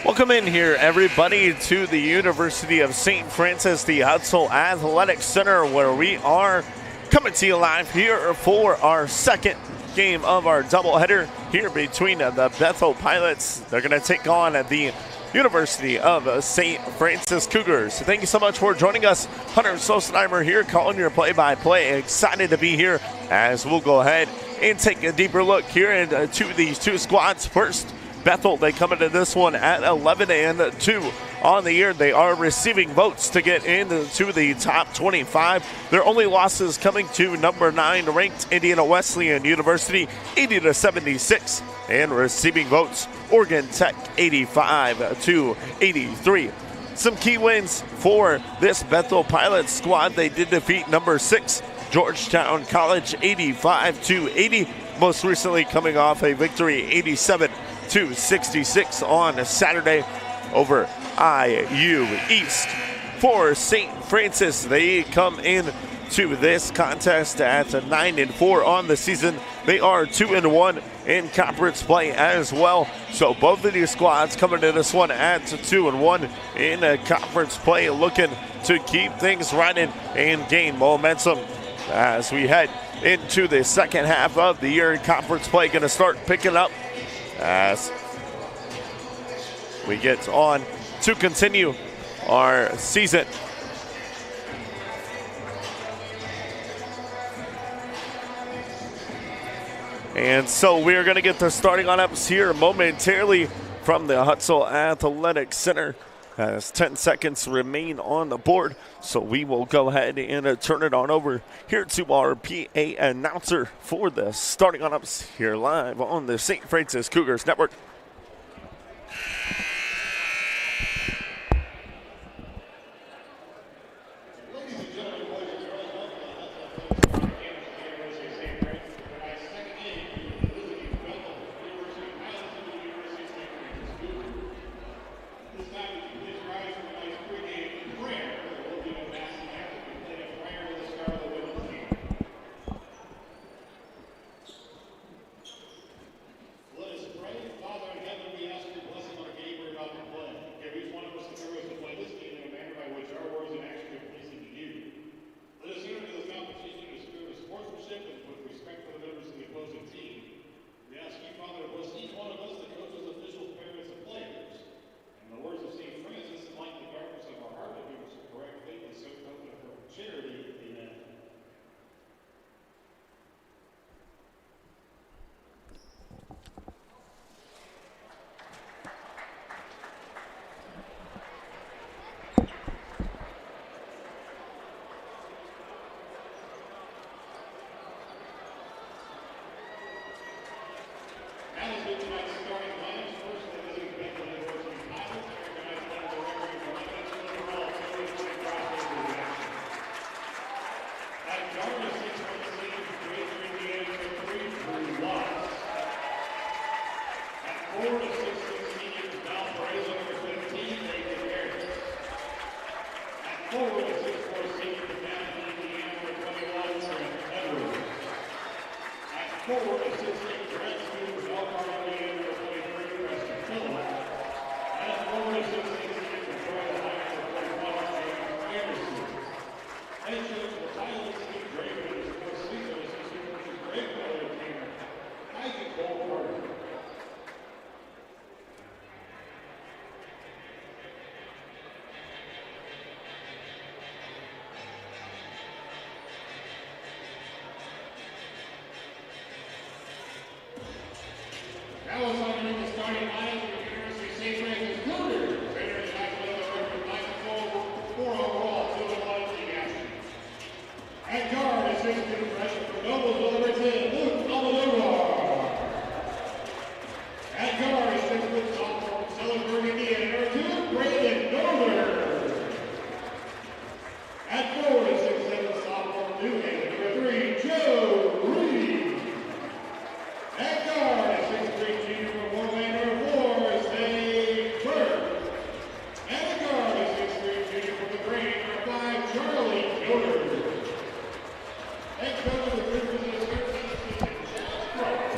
Welcome in here, everybody, to the University of Saint Francis, the Hutzel Athletic Center, where we are coming to you live here for our second game of our doubleheader here between the Bethel Pilots. They're going to take on the University of Saint Francis Cougars. Thank you so much for joining us. Hunter Sosenheimer here calling your play-by-play. Excited to be here as we'll go ahead and take a deeper look here into these two squads. First, Bethel, they come into this one at 11-2 on the year. They are receiving votes to get into the top 25. Their only losses coming to number 9 ranked Indiana Wesleyan University, 80-76, and receiving votes Oregon Tech 85-83. Some key wins for this Bethel Pilots squad. They did defeat number 6 Georgetown College 85-80. Most recently coming off a victory 87-66 on Saturday over IU East. For St. Francis, they come in to this contest at 9-4 on the season. They are 2-1 in conference play as well. So both of these squads coming to this one at 2-1 in conference play, looking to keep things running and gain momentum as we head into the second half of the year. Conference play going to start picking up as we get on to continue our season. And so we're going to get the starting lineups here momentarily from the Hutzel Athletic Center as 10 seconds remain on the board. So we will go ahead and turn it on over here to our PA announcer for the starting lineups here live on the St. Francis Cougars Network.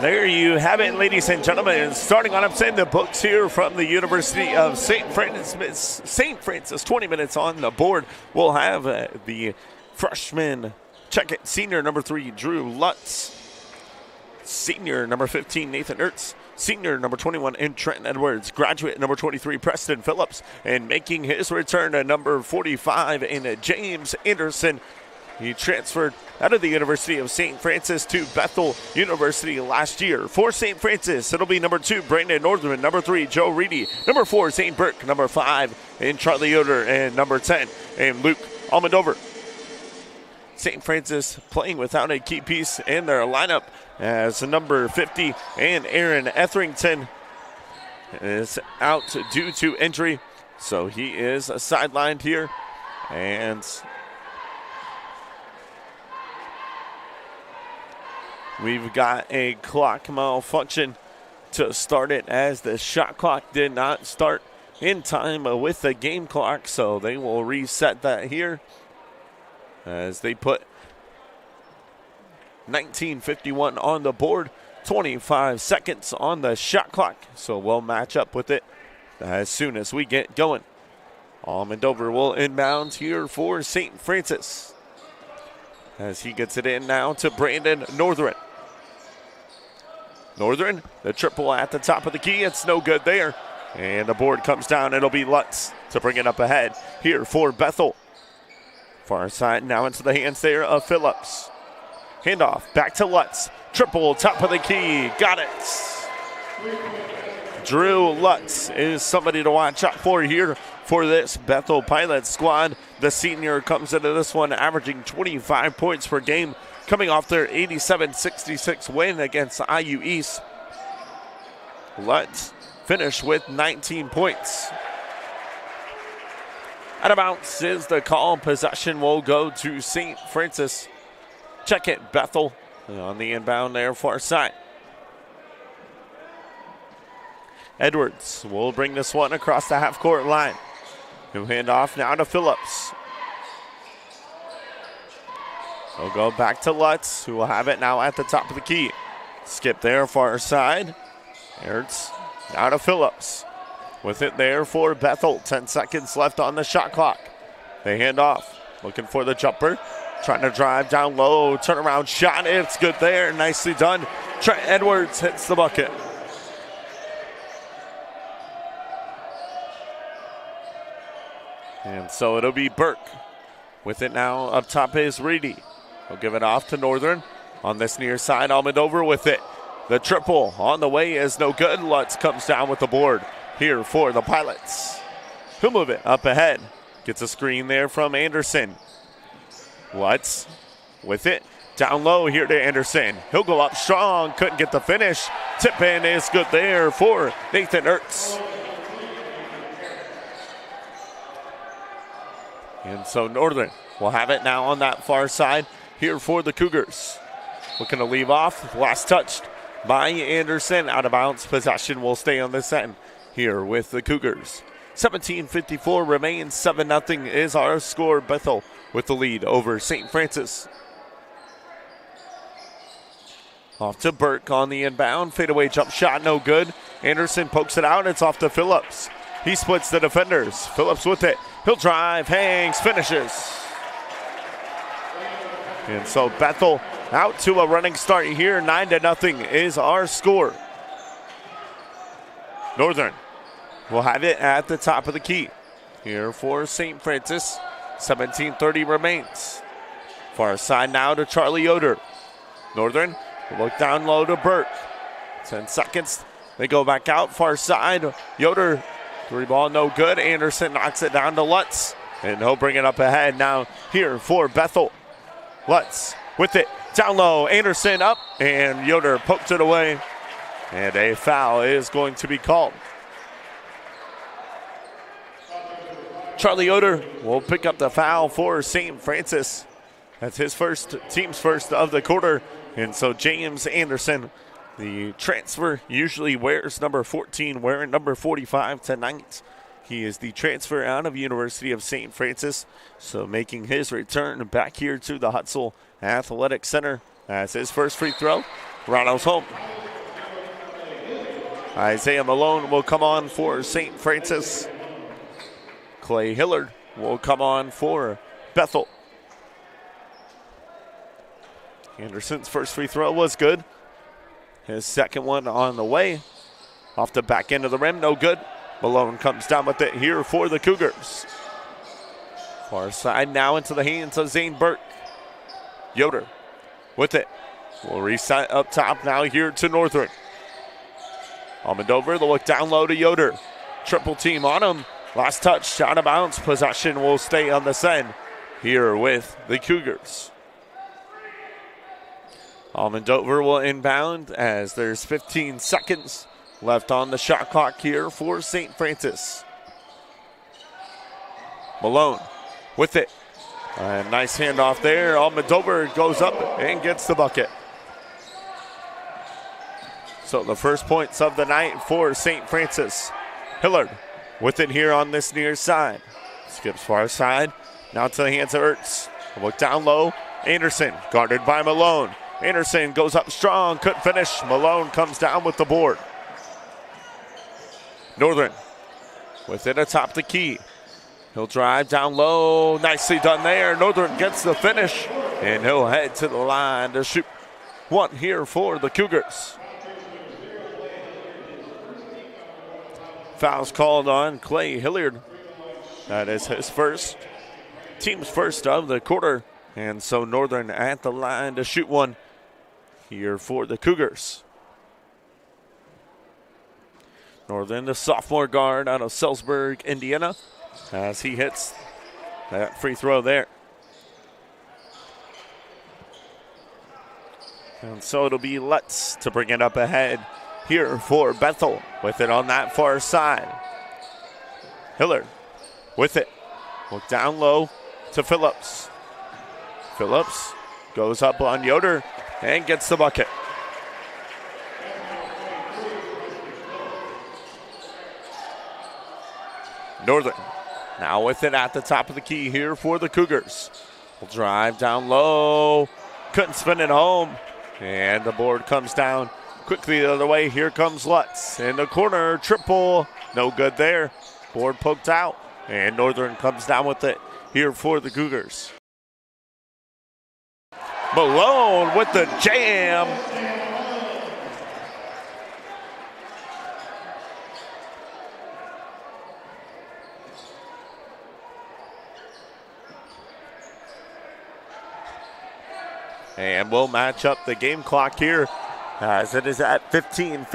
There you have it, ladies and gentlemen. Starting on upsetting the books here from the University of Saint Francis. 20 minutes on the board. We'll have the freshman, check it, senior number 3, Drew Lutz. Senior number 15, Nathan Ertz. Senior number 21, and Trent Edwards. Graduate number 23, Preston Phillips. And making his return to number 45, and James Anderson. He transferred out of the University of Saint Francis to Bethel University last year. For Saint Francis, it'll be number 2, Brandon Northman. Number 3, Joe Reedy. Number 4, Zane Burke. Number 5, and Charlie Yoder. And number 10, and Luke Almondover. Saint Francis playing without a key piece in their lineup as number 50, and Aaron Etherington is out due to injury. So he is sidelined here. And we've got a clock malfunction to start it, as the shot clock did not start in time with the game clock. So they will reset that here as they put 19:51 on the board, 25 seconds on the shot clock. So we'll match up with it as soon as we get going. Almondover will inbound here for Saint Francis as he gets it in now to Brandon Northern. Northern, the triple at the top of the key. It's no good there. And the board comes down. It'll be Lutz to bring it up ahead here for Bethel. Far side now into the hands there of Phillips. Handoff back to Lutz. Triple top of the key. Got it. Drew Lutz is somebody to watch out for here for this Bethel Pilot squad. The senior comes into this one averaging 25 points per game, coming off their 87-66 win against IU East. Lutz finished with 19 points. Out of bounds is the call. Possession will go to Saint Francis. Check it, Bethel on the inbound there, far side. Edwards will bring this one across the half-court line. New handoff now to Phillips. He'll go back to Lutz, who will have it now at the top of the key. Skip there, far side. Ertz now to Phillips. With it there for Bethel. 10 seconds left on the shot clock. They hand off. Looking for the jumper. Trying to drive down low. Turnaround shot. It's good there. Nicely done. Trent Edwards hits the bucket. And so it'll be Burke. With it now up top is Reedy. He'll give it off to Northern. On this near side, Almondover with it. The triple on the way is no good. Lutz comes down with the board here for the Pilots. He'll move it up ahead. Gets a screen there from Anderson. Lutz with it. Down low here to Anderson. He'll go up strong. Couldn't get the finish. Tip in is good there for Nathan Ertz. And so Northern will have it now on that far side here for the Cougars. Looking to leave off. Last touched by Anderson. Out of bounds. Possession will stay on this end here with the Cougars. 17:54 remains. 7-0 is our score. Bethel with the lead over Saint Francis. Off to Burke on the inbound. Fadeaway jump shot, no good. Anderson pokes it out. It's off to Phillips. He splits the defenders. Phillips with it. He'll drive, hangs, finishes. And so Bethel out to a running start here. 9-0 is our score. Northern will have it at the top of the key here for Saint Francis. 17:30 remains. Far side now to Charlie Yoder. Northern will look down low to Burke. 10 seconds. They go back out. Far side. Yoder, three ball no good. Anderson knocks it down to Lutz. And he'll bring it up ahead now here for Bethel. Lutz with it. Down low. Anderson up. And Yoder poked it away. And a foul is going to be called. Charlie Yoder will pick up the foul for St. Francis. That's his first, team's first of the quarter. And so James Anderson, the transfer, usually wears number 14, wearing number 45 tonight. He is the transfer out of University of St. Francis. So making his return back here to the Hutzel Athletic Center. That's his first free throw. Rattles home. Isaiah Malone will come on for St. Francis. Clay Hillard will come on for Bethel. Anderson's first free throw was good. His second one on the way. Off the back end of the rim, no good. Malone comes down with it here for the Cougars. Far side now into the hands of Zane Burke. Yoder with it. Will reset up top now here to Northern. Almondover, the look down low to Yoder. Triple team on him. Last touch, out of bounds. Possession will stay on this end here with the Cougars. Almondover will inbound as there's 15 seconds left on the shot clock here for St. Francis. Malone with it. A nice handoff there. Almondover goes up and gets the bucket. So the first points of the night for St. Francis. Hillard with it here on this near side. Skips far side. Now to the hands of Ertz. Look down low. Anderson guarded by Malone. Anderson goes up strong. Couldn't finish. Malone comes down with the board. Northern with it atop the key. He'll drive down low. Nicely done there. Northern gets the finish. And he'll head to the line to shoot one here for the Cougars. Fouls called on Clay Hilliard. That is his first, team's first of the quarter. And so Northern at the line to shoot one here for the Cougars. Northern, the sophomore guard out of Salzburg, Indiana, as he hits that free throw there. And so it'll be Lutz to bring it up ahead here for Bethel with it on that far side. Hillard with it. Look down low to Phillips. Phillips goes up on Yoder and gets the bucket. Northern now with it at the top of the key here for the Cougars. Will drive down low. Couldn't spin it home. And the board comes down quickly the other way. Here comes Lutz in the corner. Triple. No good there. Board poked out. And Northern comes down with it here for the Cougars. Malone with the jam. And we'll match up the game clock here as it is at 15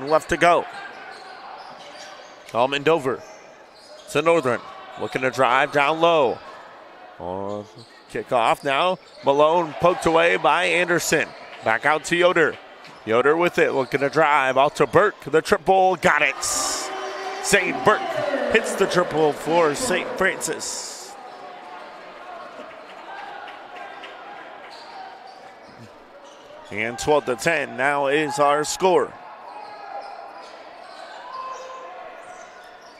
left to go. Almondover to Northern. Looking to drive down low. Kick off now. Malone poked away by Anderson. Back out to Yoder. Yoder with it. Looking to drive out to Burke. The triple. Got it. St. Burke hits the triple for St. Francis. And 12-10 now is our score.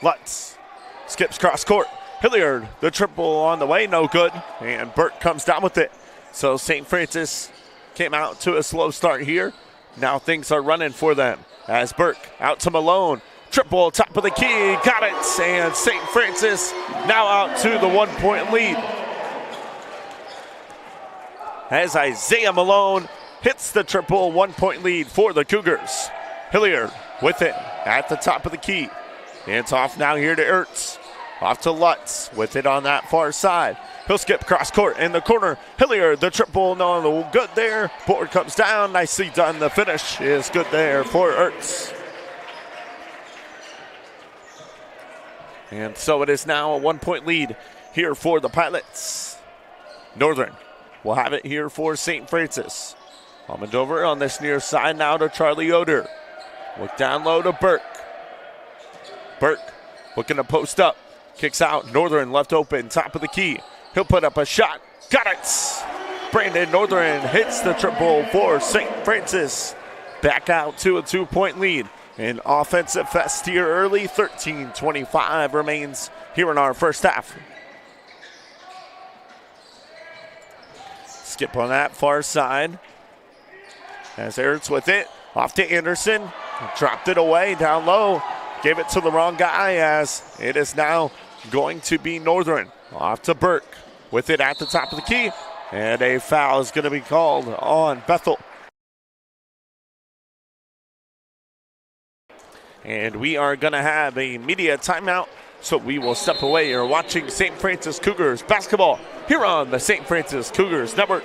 Lutz skips cross court. Hilliard, the triple on the way, no good. And Burke comes down with it. So St. Francis came out to a slow start here. Now things are running for them. As Burke out to Malone. Triple, top of the key, got it. And St. Francis now out to the 1 point lead. As Isaiah Malone hits the triple, 1 point lead for the Cougars. Hilliard with it at the top of the key. It's off now here to Ertz. Off to Lutz with it on that far side. He'll skip cross court in the corner. Hilliard, the triple, no good there. Board comes down, nicely done. The finish is good there for Ertz. And so it is now a 1 point lead here for the Pilots. Northern will have it here for St. Francis. Almondover on this near side now to Charlie Yoder. Look down low to Burke. Burke looking to post up. Kicks out. Northern left open. Top of the key. He'll put up a shot. Got it. Brandon Northern hits the triple for St. Francis. Back out to a 2 point lead. An offensive fest here early. 13:25 remains here in our first half. Skip on that far side. As Ertz with it. Off to Anderson. dropped it away down low. Gave it to the wrong guy as it is now going to be Northern. Off to Burke with it at the top of the key. And a foul is going to be called on Bethel. And we are going to have a media timeout, so we will step away. You're watching St. Francis Cougars basketball here on the St. Francis Cougars Network.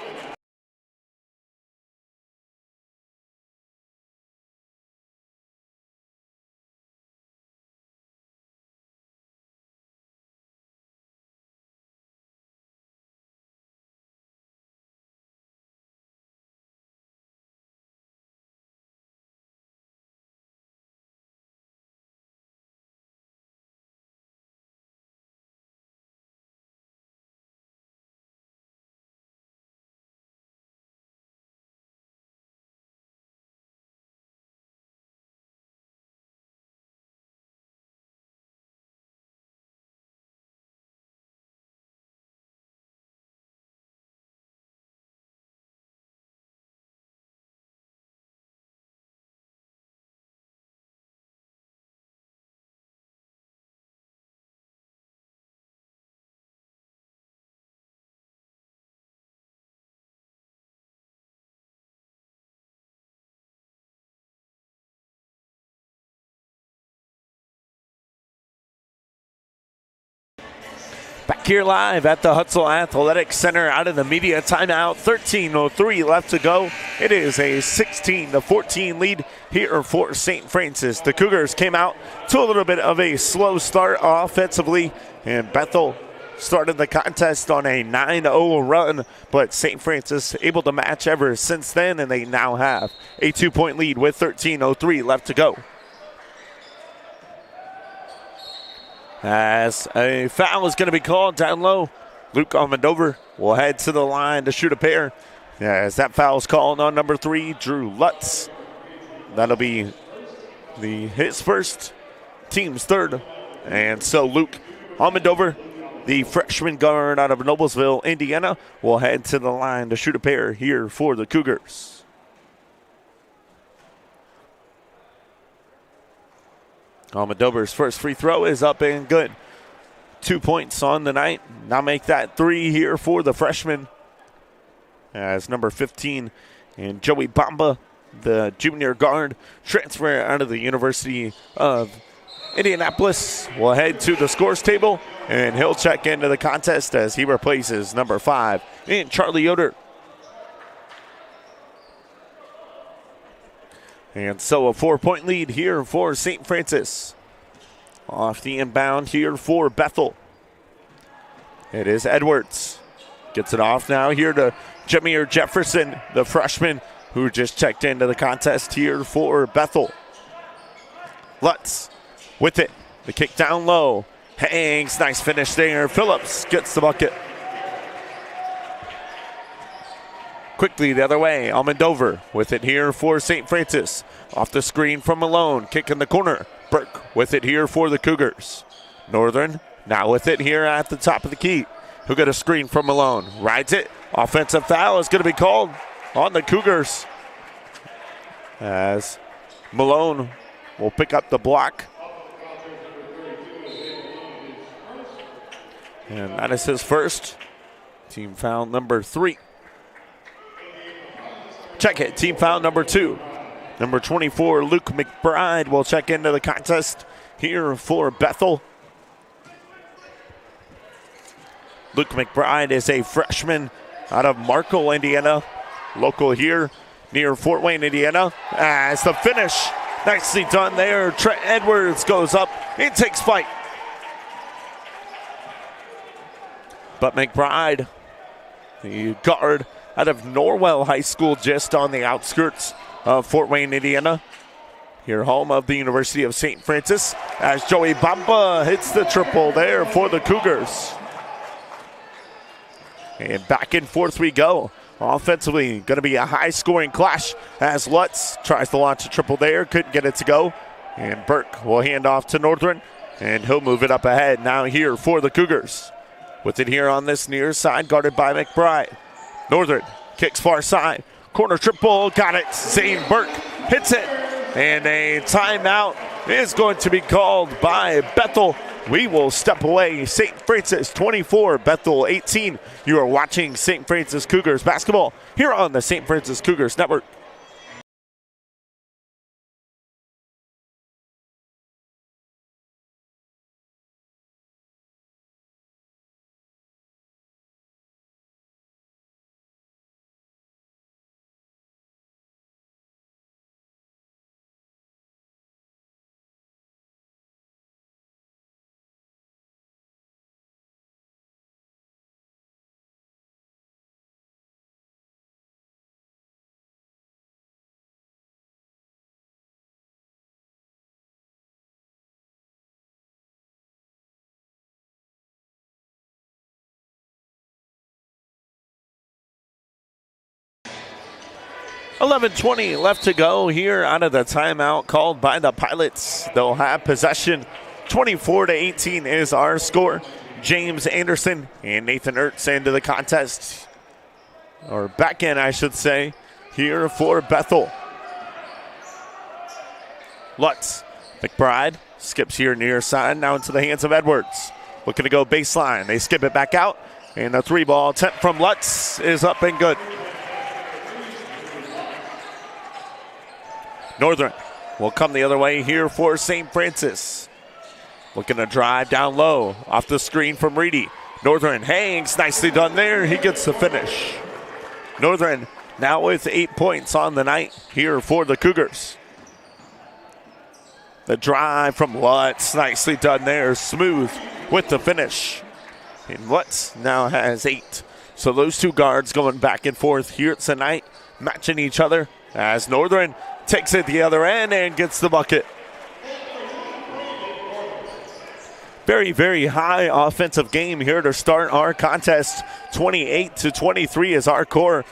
Back here live at the Hutzel Athletic Center out of the media timeout. 13:03 left to go. It is a 16-14 lead here for St. Francis. The Cougars came out to a little bit of a slow start offensively, and Bethel started the contest on a 9-0 run, but St. Francis able to match ever since then, and they now have a 2-point lead with 13:03 left to go. As a foul is going to be called down low, Luke Almondover will head to the line to shoot a pair. As that foul is called on number 3, Drew Lutz. That'll be his first, team's third. And so Luke Almondover, the freshman guard out of Noblesville, Indiana, will head to the line to shoot a pair here for the Cougars. Almondover's first free throw is up and good. 2 points on the night. Now make that 3 here for the freshman. As number 15 and Joey Bamba, the junior guard, transfer out of the University of Indianapolis, will head to the scores table, and he'll check into the contest as he replaces number 5 and Charlie Yoder. And so a 4-point lead here for St. Francis. Off the inbound here for Bethel. It is Edwards. Gets it off now here to Jameer Jefferson, the freshman who just checked into the contest here for Bethel. Lutz with it. The kick down low. Hangs. Nice finish there. Phillips gets the bucket. Quickly the other way, Almondover with it here for St. Francis. Off the screen from Malone, kick in the corner. Burke with it here for the Cougars. Northern now with it here at the top of the key. Who got a screen from Malone? Rides it. Offensive foul is going to be called on the Cougars, as Malone will pick up the block. And that is his first. Team foul number 3. Check it, team foul number 2. Number 24, Luke McBride, will check into the contest here for Bethel. Luke McBride is a freshman out of Markle, Indiana. Local here near Fort Wayne, Indiana. As the finish, nicely done there. Trent Edwards goes up and takes flight. But McBride, the guard out of Norwell High School, just on the outskirts of Fort Wayne, Indiana. Here, home of the University of St. Francis, as Joey Bamba hits the triple there for the Cougars. And back and forth we go. Offensively, going to be a high-scoring clash as Lutz tries to launch a triple there. Couldn't get it to go. And Burke will hand off to Northern, and he'll move it up ahead now here for the Cougars. With it here on this near side, guarded by McBride. Northern kicks far side. Corner triple, got it. Zane Burke hits it. And a timeout is going to be called by Bethel. We will step away. St. Francis 24, Bethel 18. You are watching St. Francis Cougars basketball here on the St. Francis Cougars Network. $11:20 left to go here out of the timeout called by the Pilots. They'll have possession. 24-18 is our score. James Anderson and Nathan Ertz into the contest, or back in, I should say, here for Bethel. Lutz, McBride skips here near side, now into the hands of Edwards. Looking to go baseline. They skip it back out, and the 3-ball attempt from Lutz is up and good. Northern will come the other way here for St. Francis. Looking to drive down low off the screen from Reedy. Northern hangs, nicely done there. He gets the finish. Northern now with 8 points on the night here for the Cougars. The drive from Lutz, nicely done there. Smooth with the finish. And Lutz now has 8. So those two guards going back and forth here tonight, matching each other as Northern takes it the other end and gets the bucket. Very, very high offensive game here to start our contest. 28-23 is our score.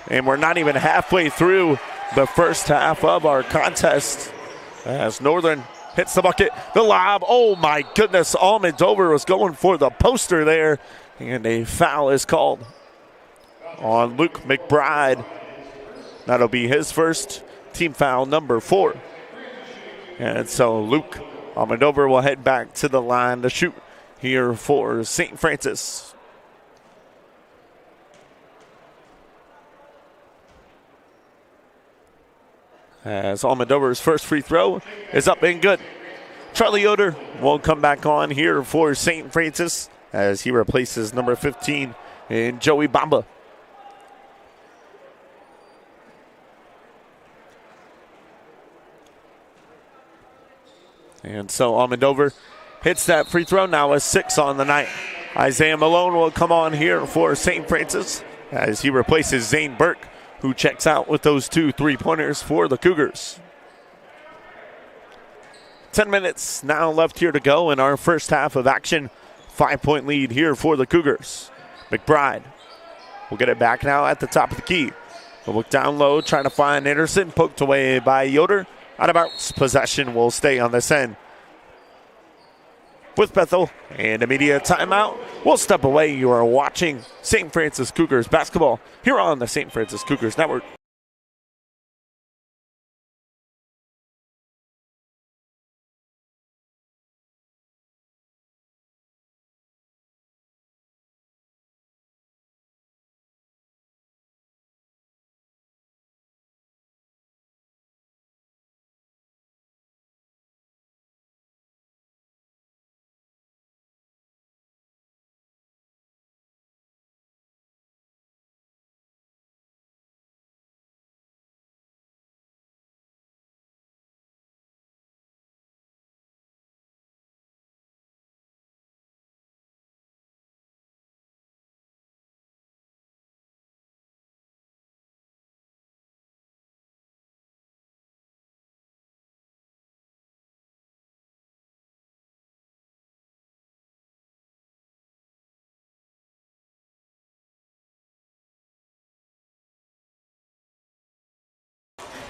And we're not even halfway through the first half of our contest as Northern hits the bucket. The lob, oh my goodness, Almendover was going for the poster there. And a foul is called on Luke McBride. That'll be his first. Team foul number 4. And so Luke Almendover will head back to the line to shoot here for St. Francis. As Almendover's first free throw is up and good. Charlie Yoder will come back on here for St. Francis as he replaces number 15 in Joey Bamba. And so Almendover hits that free throw, now a 6 on the night. Isaiah Malone will come on here for St. Francis as he replaces Zane Burke, who checks out with those 2 3-pointers for the Cougars. 10 minutes now left here to go in our first half of action. 5-point lead here for the Cougars. McBride will get it back now at the top of the key. We'll look down low, trying to find Anderson, poked away by Yoder. Out of bounds, possession will stay on this end. With Bethel and immediate timeout, we'll step away. You are watching St. Francis Cougars basketball here on the St. Francis Cougars Network.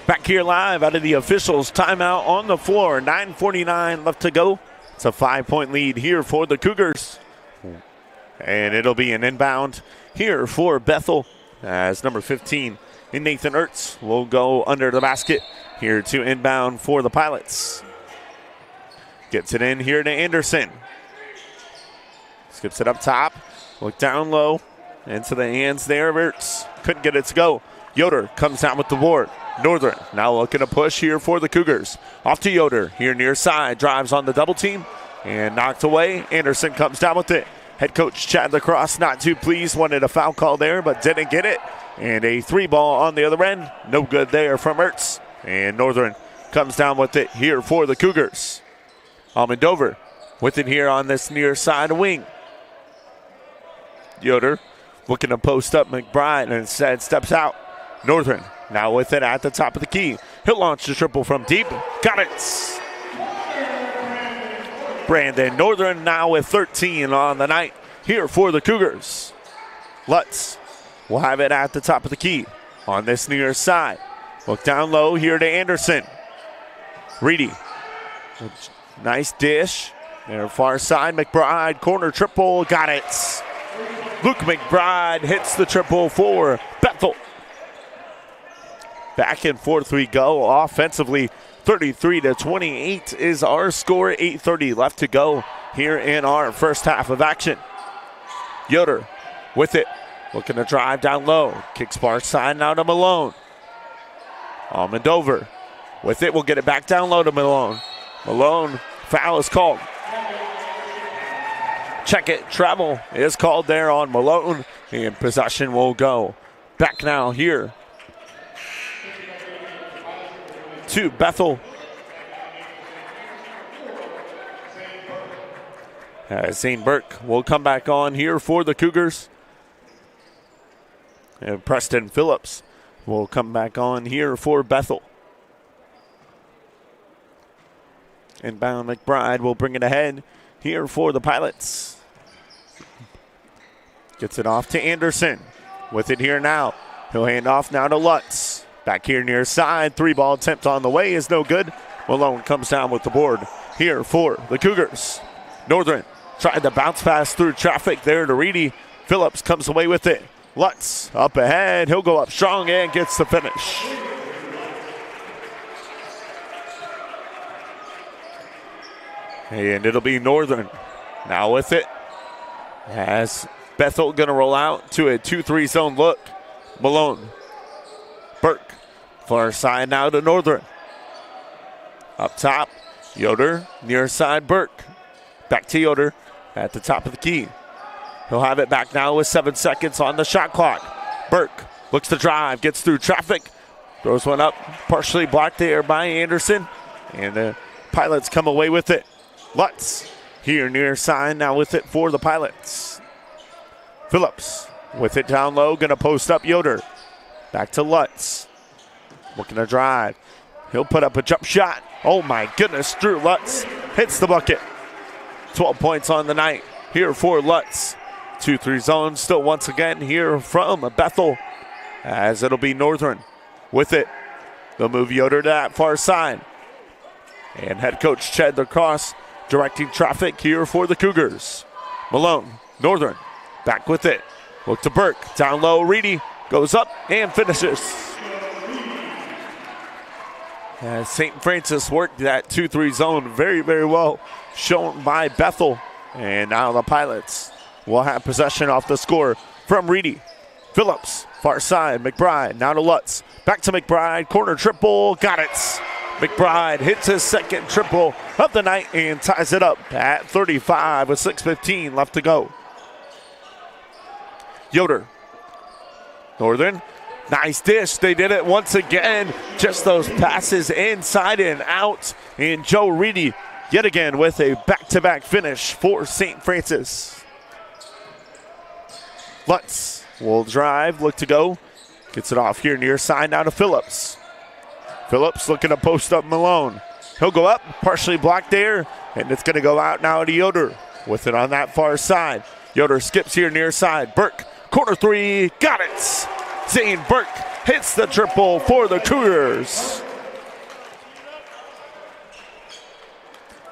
Back here live out of the officials' timeout on the floor. 9:49 left to go. It's a 5-point lead here for the Cougars. And it'll be an inbound here for Bethel as number 15 in Nathan Ertz will go under the basket here to inbound for the Pilots. Gets it in here to Anderson. Skips it up top. Look down low. Into the hands there of Ertz. Couldn't get it to go. Yoder comes down with the board. Northern now looking to push here for the Cougars. Off to Yoder here near side. Drives on the double team and knocked away. Anderson comes down with it. Head coach Chad Lacrosse not too pleased. Wanted a foul call there but didn't get it. And a 3-ball on the other end. No good there from Ertz. And Northern comes down with it here for the Cougars. Almondover with it here on this near side wing. Yoder looking to post up McBride and instead steps out. Northern now with it at the top of the key. He'll launch the triple from deep. Got it. Brandon Northern now with 13 on the night here for the Cougars. Lutz will have it at the top of the key on this near side. Look down low here to Anderson. Reedy. Nice dish. There far side. McBride corner triple. Got it. Luke McBride hits the triple for Bethel. Back and forth we go offensively. 33-28 is our score. 8:30 left to go here in our first half of action. Yoder with it. Looking to drive down low. Kicks far side now to Malone. Almondover with it. We'll get it back down low to Malone. Malone, foul is called. Check it. Travel is called there on Malone. And possession will go back now here to Bethel. Zane Burke will come back on here for the Cougars. And Preston Phillips will come back on here for Bethel. Inbound McBride will bring it ahead here for the Pilots. Gets it off to Anderson. With it here now. He'll hand off now to Lutz. Back here near side. 3-ball attempt on the way is no good. Malone comes down with the board here for the Cougars. Northern tried to bounce pass through traffic there to Reedy. Phillips comes away with it. Lutz up ahead. He'll go up strong and gets the finish. And it'll be Northern now with it. As Bethel going to roll out to a 2-3 zone look. Malone. Burke. Far side now to Northern. Up top. Yoder. Near side Burke. Back to Yoder at the top of the key. He'll have it back now with 7 seconds on the shot clock. Burke looks to drive. Gets through traffic. Throws one up. Partially blocked there by Anderson. And the Pilots come away with it. Lutz here near side now with it for the Pilots. Phillips with it down low, gonna post up Yoder. Back to Lutz. Looking to drive. He'll put up a jump shot. Oh my goodness, Drew Lutz hits the bucket. 12 points on the night here for Lutz. 2-3 zone still once again here from Bethel. As it'll be Northern with it. They'll move Yoder to that far side. And head coach Chad Lacrosse directing traffic here for the Cougars. Malone, Northern, back with it. Look to Burke, down low, Reedy goes up and finishes. As Saint Francis worked that 2-3 zone very, very well, shown by Bethel. And now the Pilots will have possession off the score from Reedy. Phillips, far side, McBride, now to Lutz. Back to McBride, corner triple, got it. McBride hits his second triple of the night and ties it up at 35 with 6:15 left to go. Yoder. Northern. Nice dish. They did it once again. Just those passes inside and out. And Joe Reedy yet again with a back-to-back finish for St. Francis. Lutz will drive, look to go. Gets it off here near side now to Phillips. Phillips looking to post up Malone. He'll go up, partially blocked there, and it's going to go out now to Yoder with it on that far side. Yoder skips here near side. Burke, corner three, got it. Zane Burke hits the triple for the Cougars.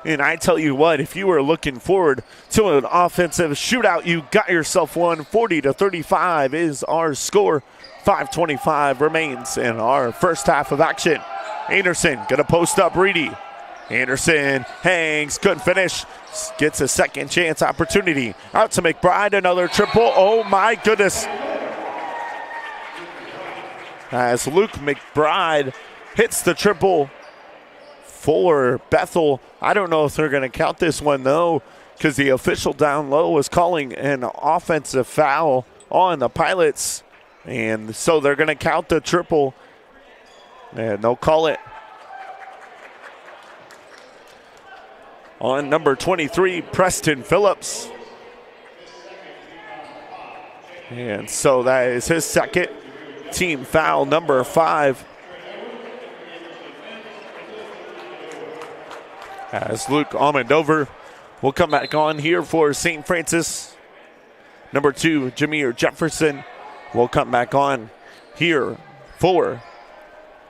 And I tell you what, if you were looking forward to an offensive shootout, you got yourself one. 40-35 is our score. 5:25 remains in our first half of action. Anderson gonna post up Reedy. Anderson hangs, couldn't finish. Gets a second chance opportunity. Out to McBride, another triple. Oh my goodness. As Luke McBride hits the triple for Bethel. I don't know if they're going to count this one though, because the official down low was calling an offensive foul on the Pilots. And so they're going to count the triple. And they'll call it on number 23, Preston Phillips. And so that is his second team foul, number 5. As Luke Almondover will come back on here for St. Francis. Number 2, Jameer Jefferson will come back on here for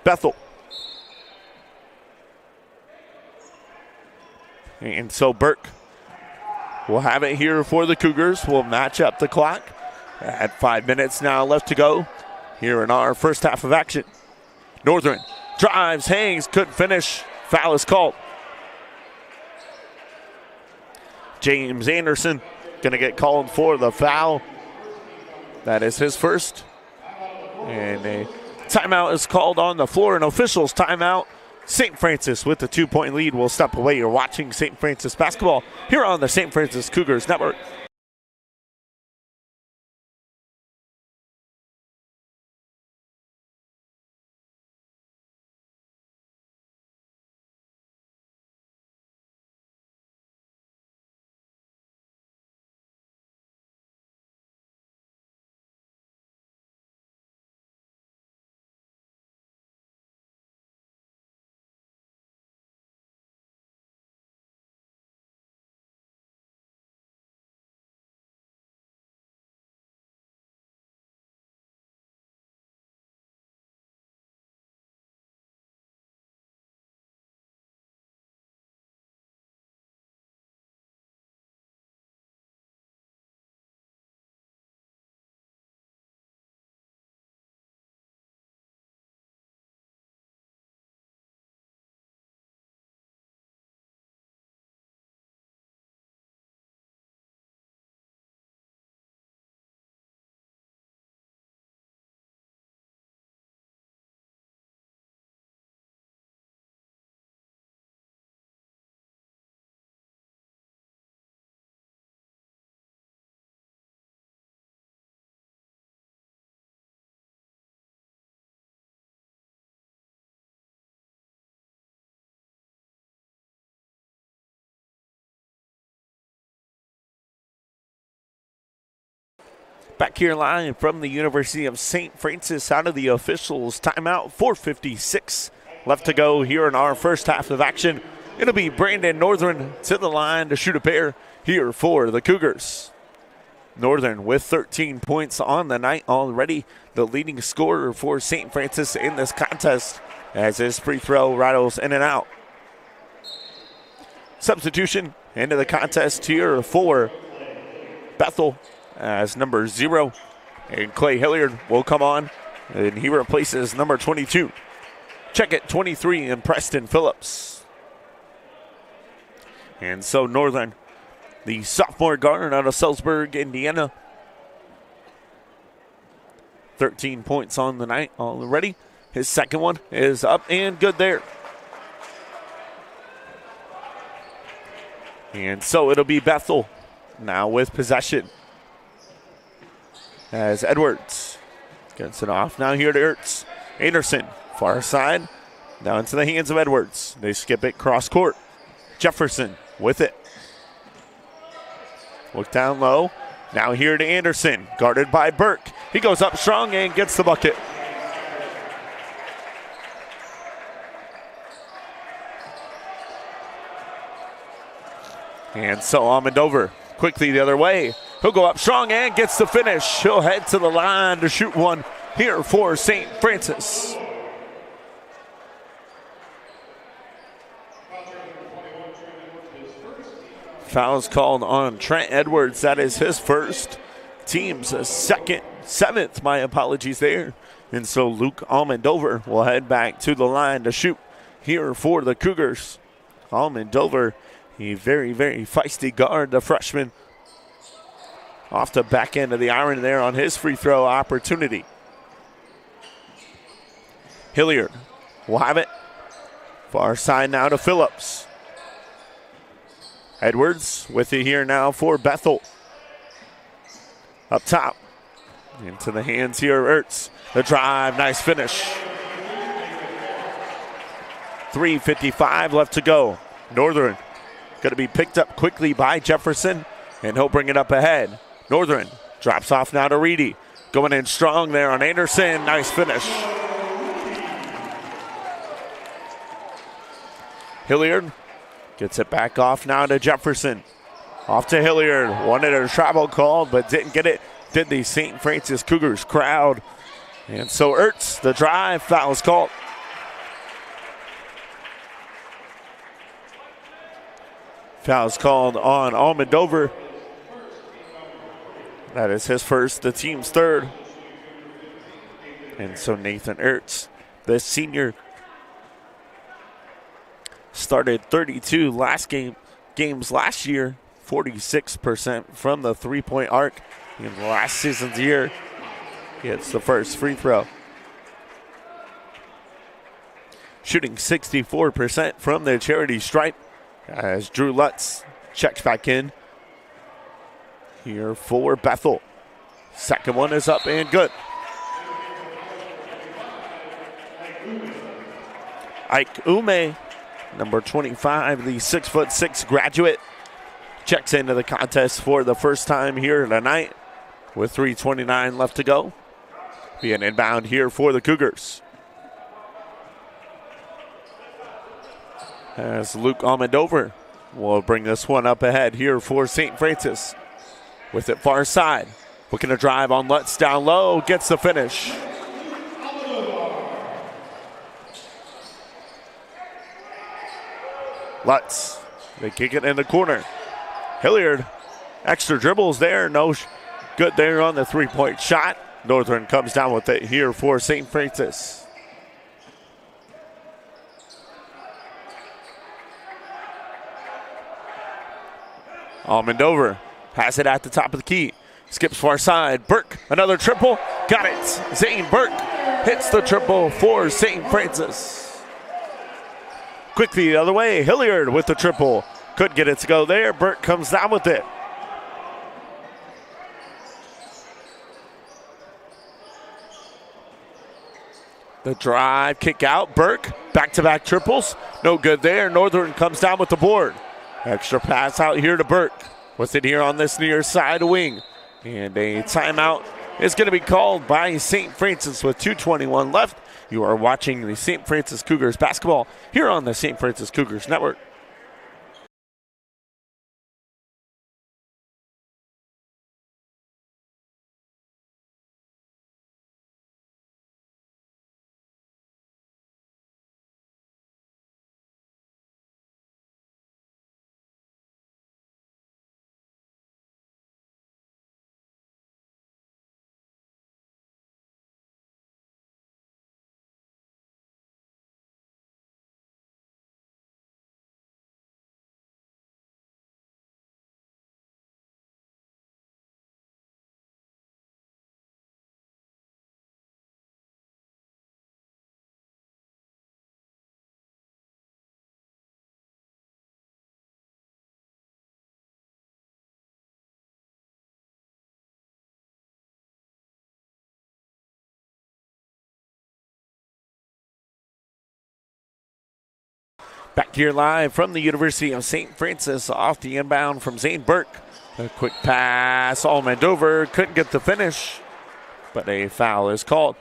Bethel. And so Burke will have it here for the Cougars. We'll match up the clock at 5 minutes now left to go here in our first half of action. Northern drives, hangs, couldn't finish. Foul is called. James Anderson going to get called for the foul. That is his first. And a timeout is called on the floor. An official's timeout. St. Francis with the 2-point lead will step away. You're watching St. Francis basketball here on the St. Francis Cougars Network. Back here live from the University of St. Francis out of the officials' timeout. 4:56 left to go here in our first half of action. It'll be Brandon Northern to the line to shoot a pair here for the Cougars. Northern with 13 points on the night already, the leading scorer for St. Francis in this contest as his free throw rattles in and out. Substitution into the contest here for Bethel as number 0, and Clay Hilliard will come on, and he replaces number 22. Check it, 23, and Preston Phillips. And so Northern, the sophomore guard out of Salzburg, Indiana. 13 points on the night already. His second one is up and good there. And so it'll be Bethel now with possession. As Edwards gets it off now here to Ertz. Anderson, far side, down into the hands of Edwards. They skip it cross court. Jefferson with it. Look down low. Now here to Anderson, guarded by Burke. He goes up strong and gets the bucket. And so Almondover quickly the other way. He'll go up strong and gets the finish. He'll head to the line to shoot one here for St. Francis. Foul's called on Trent Edwards. That is his first. Team's seventh, my apologies there. And so Luke Almondover will head back to the line to shoot here for the Cougars. Almendover, a very, very feisty guard, the freshman. Off the back end of the iron there on his free throw opportunity. Hilliard will have it. Far side now to Phillips. Edwards with it here now for Bethel. Up top. Into the hands here of Ertz. The drive, nice finish. 3:55 left to go. Northern going to be picked up quickly by Jefferson, and he'll bring it up ahead. Northern drops off now to Reedy. Going in strong there on Anderson. Nice finish. Hilliard gets it back off now to Jefferson. Off to Hilliard. Wanted a travel call, but didn't get it. Did the Saint Francis Cougars crowd. And so Ertz, the drive, foul is called. Foul is called on Almendover. That is his first, the team's third. And so Nathan Ertz, the senior, started 32 games last year, 46% from the three-point arc. In last season's year, he hits the first free throw. Shooting 64% from the charity stripe as Drew Lutz checks back in here for Bethel. Second one is up and good. Ike Ume, number 25, the 6'6" graduate, checks into the contest for the first time here tonight with 3:29 left to go. Be an inbound here for the Cougars. As Luke Almendover will bring this one up ahead here for St. Francis. With it far side. Looking to drive on Lutz down low. Gets the finish. Lutz. They kick it in the corner. Hilliard. Extra dribbles there. No good there on the three-point shot. Northern comes down with it here for St. Francis. Almendover has it at the top of the key. Skips far side. Burke, another triple. Got it. Zane Burke hits the triple for St. Francis. Quickly the other way. Hilliard with the triple. Couldn't get it to go there. Burke comes down with it. The drive, kick out. Burke, back-to-back triples. No good there. Northern comes down with the board. Extra pass out here to Burke. With it here on this near side wing. And a timeout is going to be called by St. Francis with 2:21 left. You are watching the St. Francis Cougars basketball here on the St. Francis Cougars Network. Back here live from the University of St. Francis off the inbound from Zane Burke. A quick pass. Almendover couldn't get the finish, but a foul is called.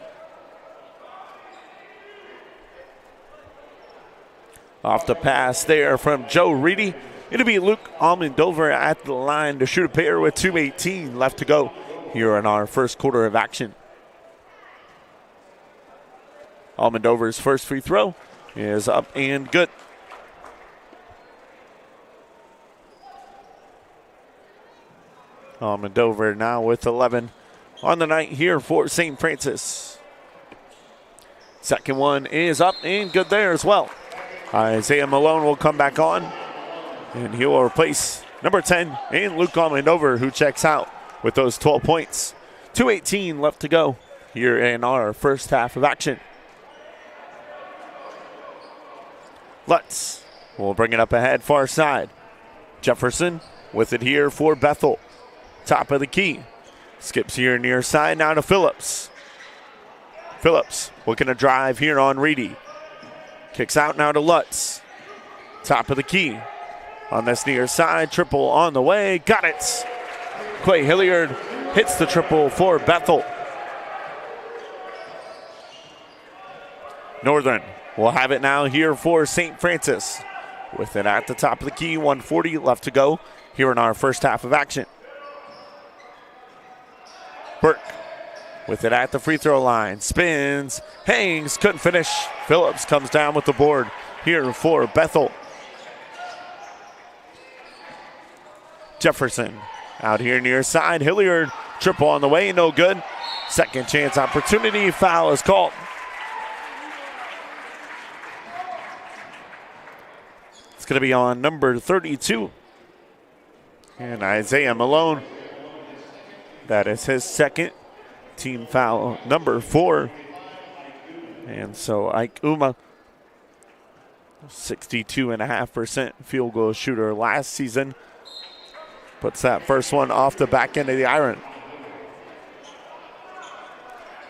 Off the pass there from Joe Reedy. It'll be Luke Almendover at the line to shoot a pair with 2:18 left to go here in our first quarter of action. Almendover's first free throw is up and good. Almendover now with 11 on the night here for St. Francis. Second one is up and good there as well. Isaiah Malone will come back on, and he will replace number 10 and Luke Almendover, who checks out with those 12 points. 2:18 left to go here in our first half of action. Lutz will bring it up ahead, far side. Jefferson with it here for Bethel. Top of the key. Skips here near side, now to Phillips. Phillips looking to drive here on Reedy. Kicks out now to Lutz. Top of the key. On this near side, triple on the way. Got it. Clay Hilliard hits the triple for Bethel. Northern will have it now here for St. Francis. With it at the top of the key, 1:40 left to go here in our first half of action. Burke with it at the free throw line. Spins, hangs, couldn't finish. Phillips comes down with the board here for Bethel. Jefferson out here near side. Hilliard, triple on the way, no good. Second chance opportunity, foul is called. It's going to be on number 32. And Isaiah Malone. That is his second team foul, number 4. And so Ike Uma, 62.5% field goal shooter last season, puts that first one off the back end of the iron.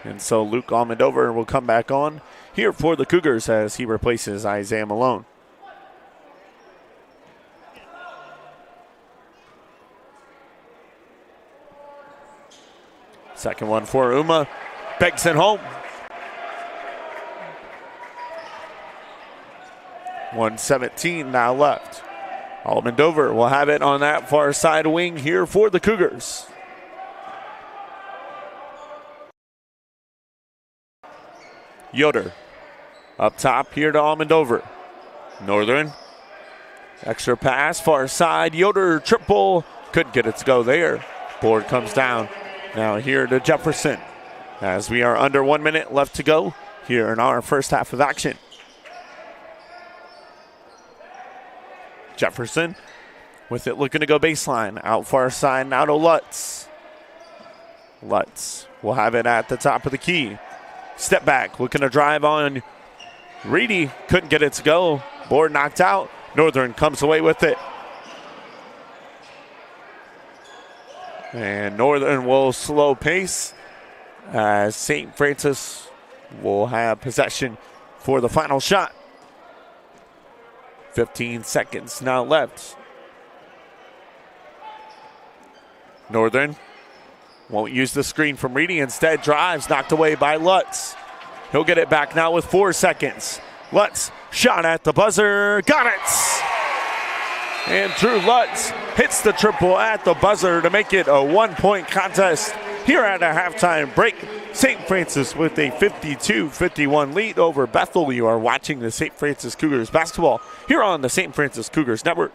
And so Luke Almendover will come back on here for the Cougars as he replaces Isaiah Malone. Second one for Uma. Begs it home. 1:17 now left. Almendover will have it on that far side wing here for the Cougars. Yoder up top here to Almendover. Northern. Extra pass, far side. Yoder triple. Couldn't get it to go there. Board comes down. Now here to Jefferson as we are under 1 minute left to go here in our first half of action. Jefferson with it looking to go baseline. Out far side now to Lutz. Lutz will have it at the top of the key. Step back, looking to drive on Reedy. Couldn't get it to go. Board knocked out. Northern comes away with it. And Northern will slow pace as St. Francis will have possession for the final shot. 15 seconds now left. Northern won't use the screen from Reedy. Instead drives, knocked away by Lutz. He'll get it back now with 4 seconds. Lutz, shot at the buzzer, got it! And Drew Lutz hits the triple at the buzzer to make it a 1-point contest here at a halftime break. St. Francis with a 52-51 lead over Bethel. You are watching the St. Francis Cougars basketball here on the St. Francis Cougars Network.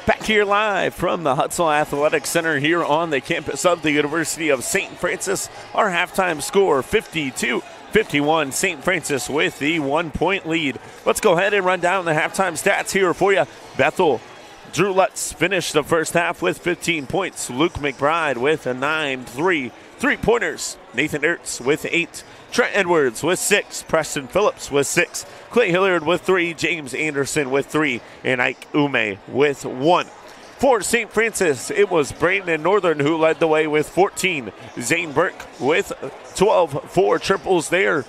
Back here live from the Hutzel Athletic Center here on the campus of the University of St. Francis. Our halftime score, 52-51. St. Francis with the 1-point lead. Let's go ahead and run down the halftime stats here for you. Bethel, Drew Lutz finished the first half with 15 points. Luke McBride with a 9-3 three-pointers. Nathan Ertz with 8. Trent Edwards with 6. Preston Phillips with 6. Clay Hilliard with 3. James Anderson with 3. And Ike Ume with 1. For St. Francis, it was Brandon Northern who led the way with 14. Zane Burke with 12. 4 triples there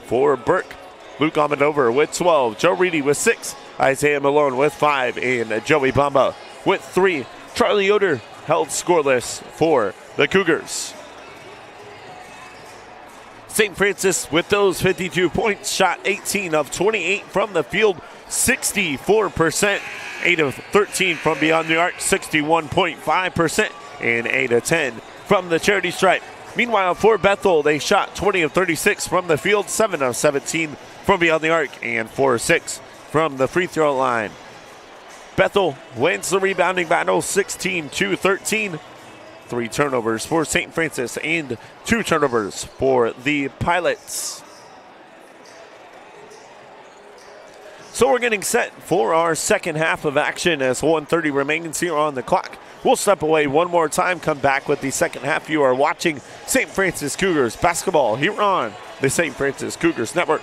for Burke. Luke Almodovar with 12. Joe Reedy with 6. Isaiah Malone with 5. And Joey Bamba with 3. Charlie Yoder held scoreless for the Cougars. St. Francis with those 52 points, shot 18 of 28 from the field, 64%, 8 of 13 from beyond the arc, 61.5%, and 8 of 10 from the charity stripe. Meanwhile, for Bethel, they shot 20 of 36 from the field, 7 of 17 from beyond the arc, and 4 of 6 from the free throw line. Bethel wins the rebounding battle, 16-13. 3 turnovers for St. Francis and 2 turnovers for the Pilots. So we're getting set for our second half of action as 1:30 remains here on the clock. We'll step away one more time, come back with the second half. You are watching St. Francis Cougars basketball here on the St. Francis Cougars Network.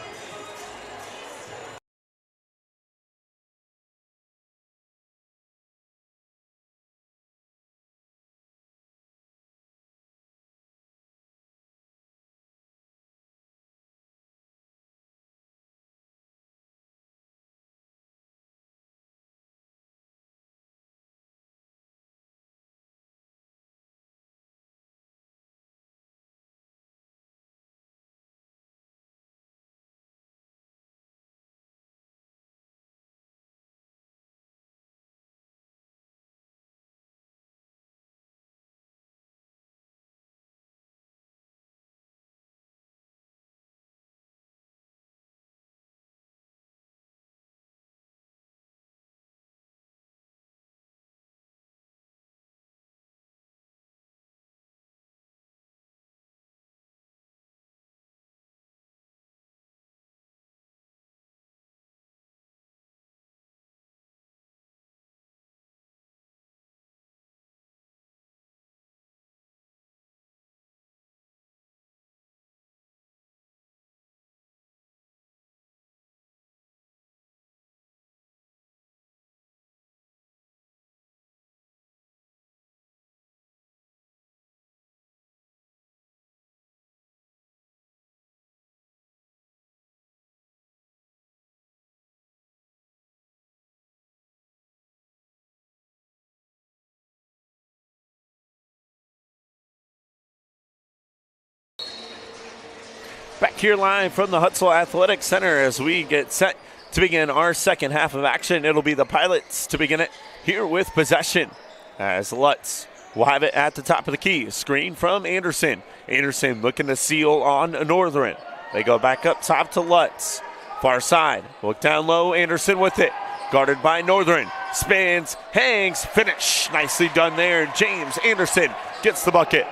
Back here live from the Hutzel Athletic Center as we get set to begin our second half of action. It'll be the Pilots to begin it here with possession as Lutz will have it at the top of the key. Screen from Anderson. Anderson looking to seal on Northern. They go back up top to Lutz. Far side. Look down low. Anderson with it. Guarded by Northern. Spins, hangs, finish. Nicely done there. James Anderson gets the bucket.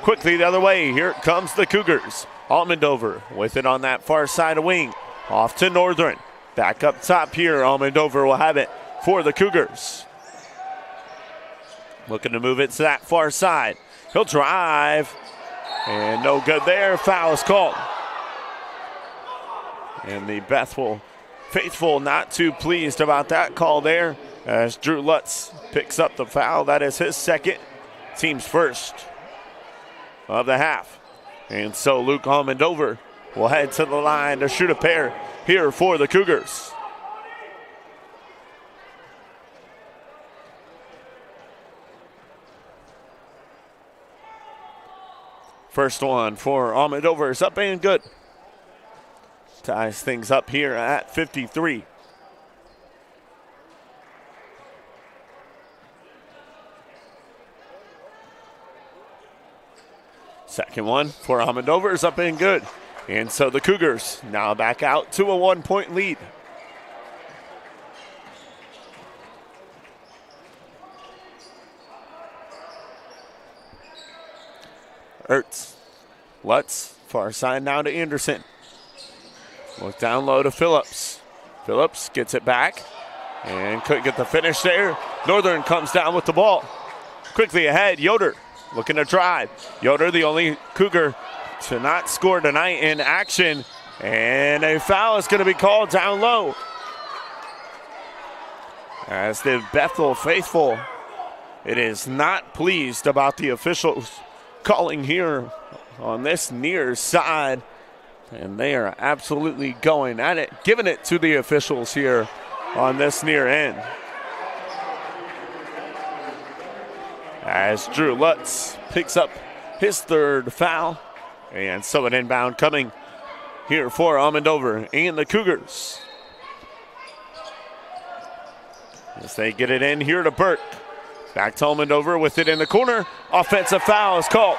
Quickly the other way. Here comes the Cougars. Almodovar with it on that far side of wing. Off to Northern. Back up top here. Almodovar will have it for the Cougars. Looking to move it to that far side. He'll drive. And no good there. Foul is called. And the Bethel faithful not too pleased about that call there as Drew Lutz picks up the foul. That is his second, team's first of the half. And so Luke Almodovar will head to the line to shoot a pair here for the Cougars. First one for Almodovar is up and good. Ties things up here at 53. Second one for Almodovar is up and good. And so the Cougars now back out to a 1-point lead. Ertz. Lutz, far side now to Anderson. Look down low to Phillips. Phillips gets it back and couldn't get the finish there. Northern comes down with the ball. Quickly ahead, Yoder looking to drive. Yoder, the only Cougar to not score tonight in action. And a foul is going to be called down low. As the Bethel faithful, it is not pleased about the officials calling here on this near side. And they are absolutely going at it, giving it to the officials here on this near end. As Drew Lutz picks up his third foul. And so an inbound coming here for Almondover and the Cougars. As they get it in here to Burke. Back to Almondover with it in the corner. Offensive foul is called.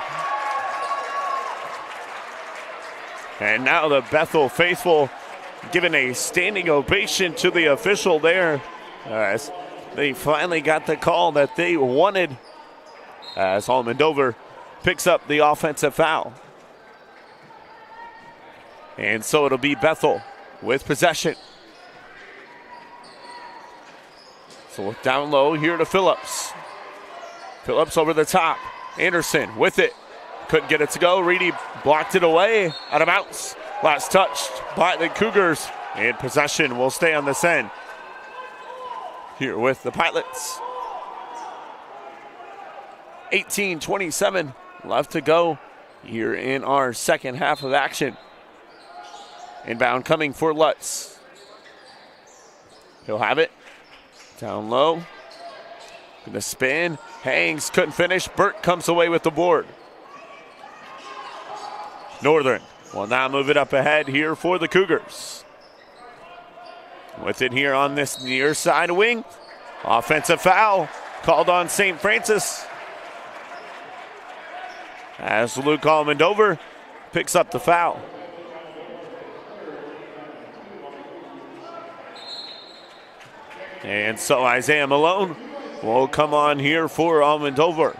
And now the Bethel faithful giving a standing ovation to the official there as they finally got the call that they wanted as Almondover picks up the offensive foul. And so it'll be Bethel with possession. So look down low here to Phillips. Phillips over the top. Anderson with it. Couldn't get it to go. Reedy blocked it away. Out of bounds. Last touched by the Cougars. And possession will stay on this end. Here with the Pilots. 18:27 left to go here in our second half of action. Inbound coming for Lutz. He'll have it. Down low. Gonna spin. Hangs. Couldn't finish. Burt comes away with the board. Northern will now move it up ahead here for the Cougars. With it here on this near side wing. Offensive foul called on Saint Francis. As Luke Almondover picks up the foul. And so Isaiah Malone will come on here for Almondover.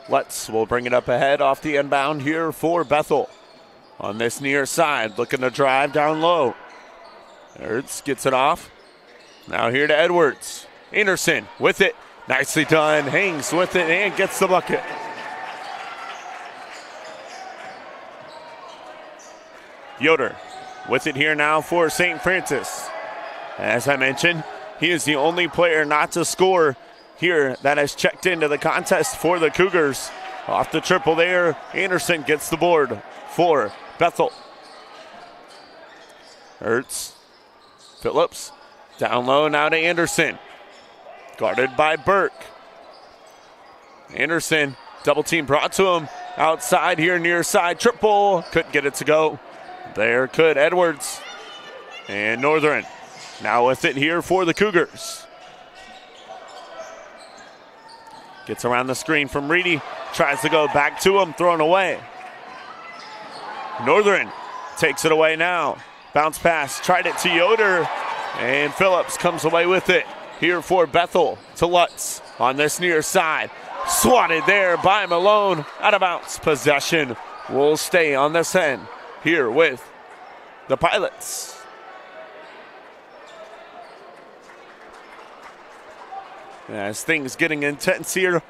Lutz will bring it up ahead off the inbound here for Bethel. On this near side, looking to drive down low. Ertz gets it off. Now here to Edwards. Anderson with it. Nicely done. Hangs with it and gets the bucket. Yoder with it here now for St. Francis. As I mentioned, he is the only player not to score here that has checked into the contest for the Cougars. Off the triple there, Anderson gets the board for Bethel. Ertz, Phillips, down low now to Anderson. Guarded by Burke. Anderson, double team brought to him. Outside here, near side, triple. Couldn't get it to go. There could Edwards. And Northern now with it here for the Cougars. Gets around the screen from Reedy. Tries to go back to him, thrown away. Northern takes it away now. Bounce pass, tried it to Yoder. And Phillips comes away with it. Here for Bethel to Lutz on this near side. Swatted there by Malone. Out of bounds. Possession will stay on this end. Here with the Pilots. As things getting intense here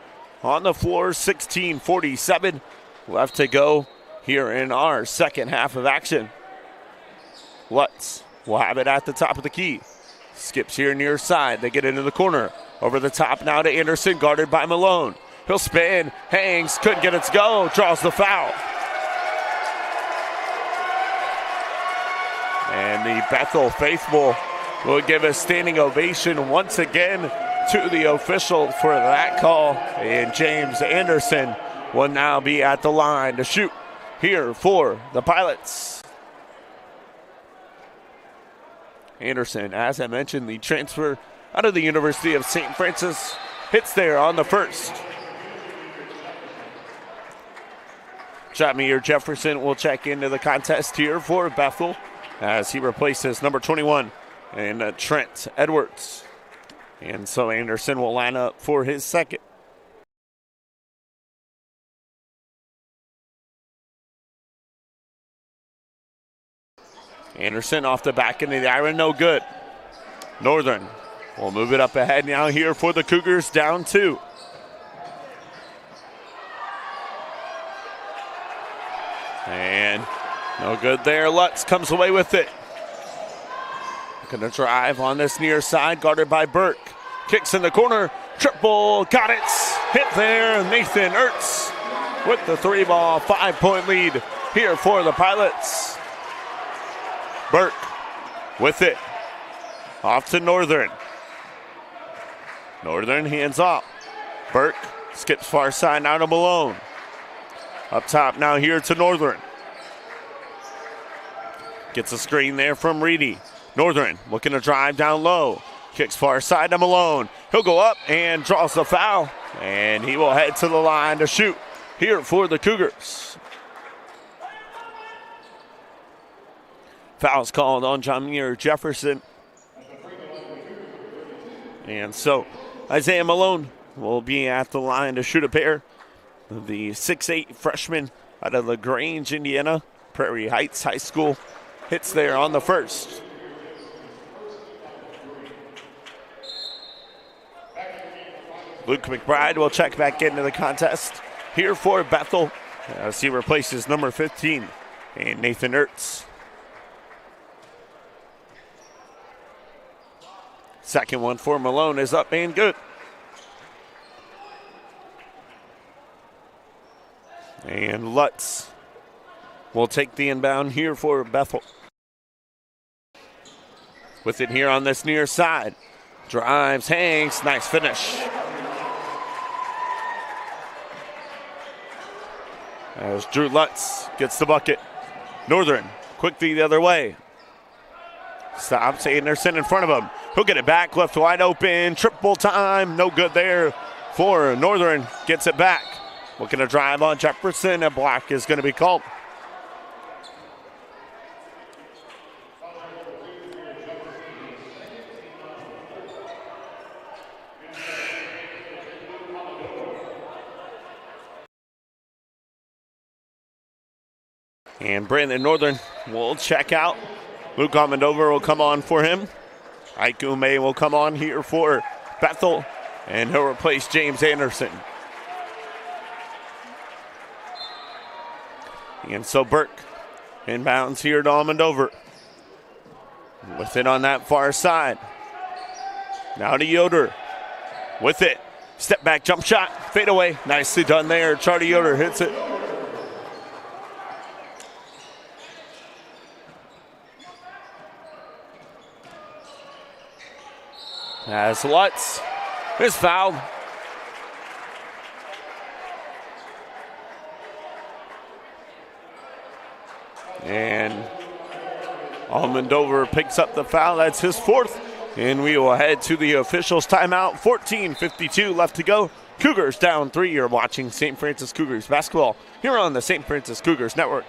on the floor, 16:47 left to go here in our second half of action. Lutz will have it at the top of the key. Skips here near side. They get into the corner. Over the top now to Anderson, guarded by Malone. He'll spin, hangs, couldn't get it to go, draws the foul. And the Bethel faithful will give a standing ovation once again to the official for that call. And James Anderson will now be at the line to shoot here for the Pilots. Anderson, as I mentioned, the transfer out of the University of St. Francis, hits there on the first. Jamier Jefferson will check into the contest here for Bethel as he replaces number 21 and Trent Edwards. And so Anderson will line up for his second. Anderson off the back end of the iron, no good. Northern will move it up ahead now here for the Cougars, down 2. And no good there. Lutz comes away with it. Going to drive on this near side, guarded by Burke. Kicks in the corner, triple, got it. Hit there, Nathan Ertz with the 3-ball, 5-point lead here for the Pilots. Burke with it. Off to Northern. Northern hands off. Burke skips far side now to Malone. Up top now here to Northern. Gets a screen there from Reedy. Northern looking to drive down low. Kicks far side to Malone. He'll go up and draws the foul. And he will head to the line to shoot here for the Cougars. Foul's called on Jameer Jefferson. And so Isaiah Malone will be at the line to shoot a pair. The 6'8 freshman out of LaGrange, Indiana, Prairie Heights High School, hits there on the first. Luke McBride will check back into the contest here for Bethel as he replaces number 15 and Nathan Ertz. Second one for Malone is up and good. And Lutz will take the inbound here for Bethel. With it here on this near side. Drives, hangs, nice finish. As Drew Lutz gets the bucket. Northern quickly the other way. Stops Anderson in front of him. He'll get it back, left wide open. Triple time, no good there for Northern. Gets it back. Looking to drive on Jefferson. A block is going to be called. And Brandon Northern will check out. Luke Almendover will come on for him. Ike Ume will come on here for Bethel, and he'll replace James Anderson. And so Burke inbounds here to Almendover. With it on that far side. Now to Yoder. With it. Step back jump shot. Fade away. Nicely done there. Charlie Yoder hits it. As Lutz is fouled. And Almendover picks up the foul. That's his fourth. And we will head to the officials' timeout. 14:52 left to go. Cougars down 3. You're watching St. Francis Cougars basketball here on the St. Francis Cougars Network.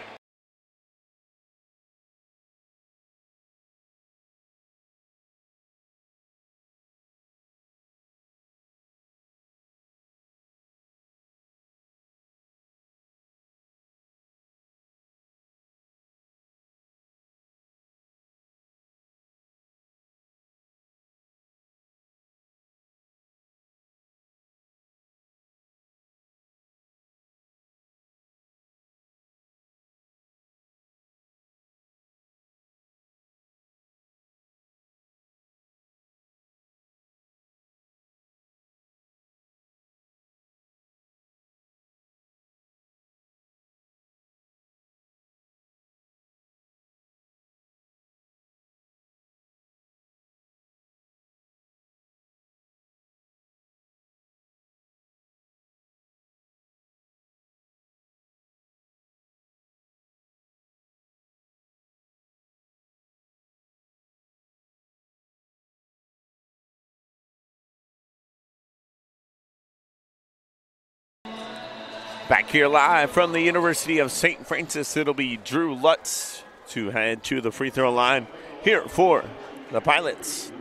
Back here live from the University of St. Francis, it'll be Drew Lutz to head to the free throw line here for the Pilots.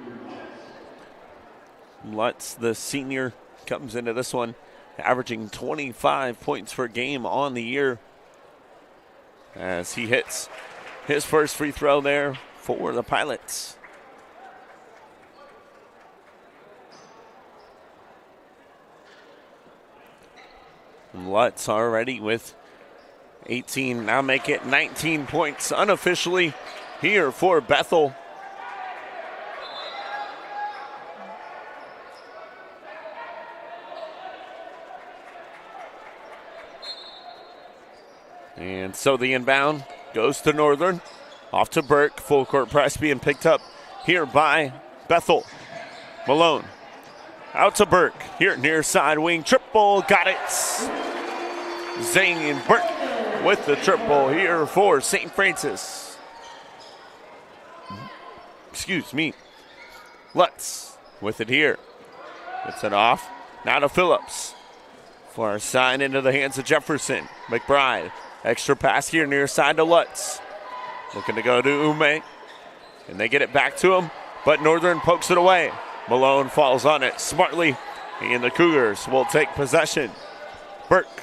Lutz, the senior, comes into this one averaging 25 points per game on the year as he hits his first free throw there for the Pilots. Lutz already with 18, now make it 19 points unofficially here for Bethel. And so the inbound goes to Northern. Off to Burke. Full court press being picked up here by Bethel. Malone. Out to Burke. Here near side wing. Triple. Got it. Zane Burke with the triple here for St. Francis. Excuse me. Lutz with it here. Gets it off. Now to Phillips. Far side into the hands of Jefferson. McBride. Extra pass here near side to Lutz. Looking to go to Ume. And they get it back to him, but Northern pokes it away. Malone falls on it smartly, and the Cougars will take possession. Burke,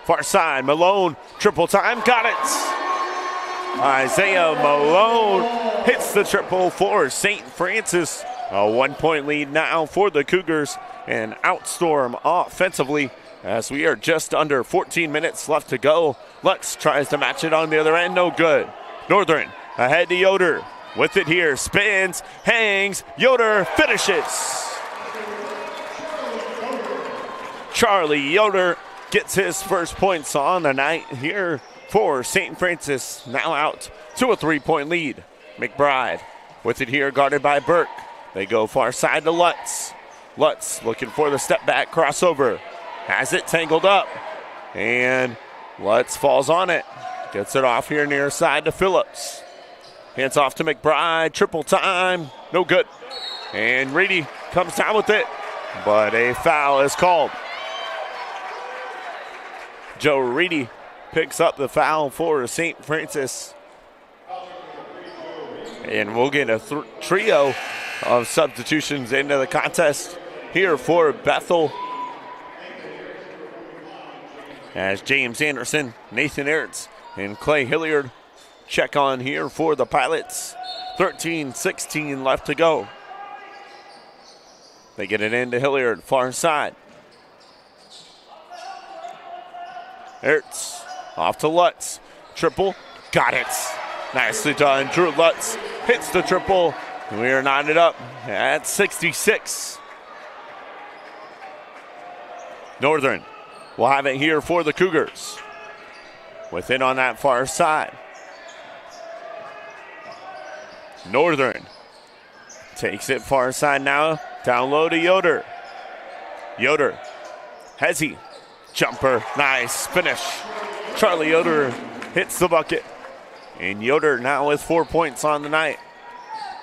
far side. Malone, triple time, got it. Isaiah Malone hits the triple for St. Francis. A 1-point lead now for the Cougars, and outstorm offensively as we are just under 14 minutes left to go. Lutz tries to match it on the other end, no good. Northern ahead to Yoder. With it here, spins, hangs, Yoder finishes. Charlie Yoder gets his first points on the night here for St. Francis, now out to a 3-point lead. McBride with it here, guarded by Burke. They go far side to Lutz. Lutz looking for the step back crossover. Has it tangled up, and Lutz falls on it. Gets it off here near side to Phillips. Hands off to McBride, triple time, no good. And Reedy comes down with it, but a foul is called. Joe Reedy picks up the foul for St. Francis. And we'll get a trio of substitutions into the contest here for Bethel, as James Anderson, Nathan Ertz, and Clay Hilliard check on here for the Pilots. 13-16 left to go. They get it into Hilliard, far side. Ertz off to Lutz. Triple, got it. Nicely done. Drew Lutz hits the triple. We are knotted up at 66. Northern will have it here for the Cougars. With it on that far side. Northern takes it far side now. Down low to Yoder. Yoder. Hezzy. Jumper. Nice finish. Charlie Yoder hits the bucket. And Yoder now with 4 points on the night.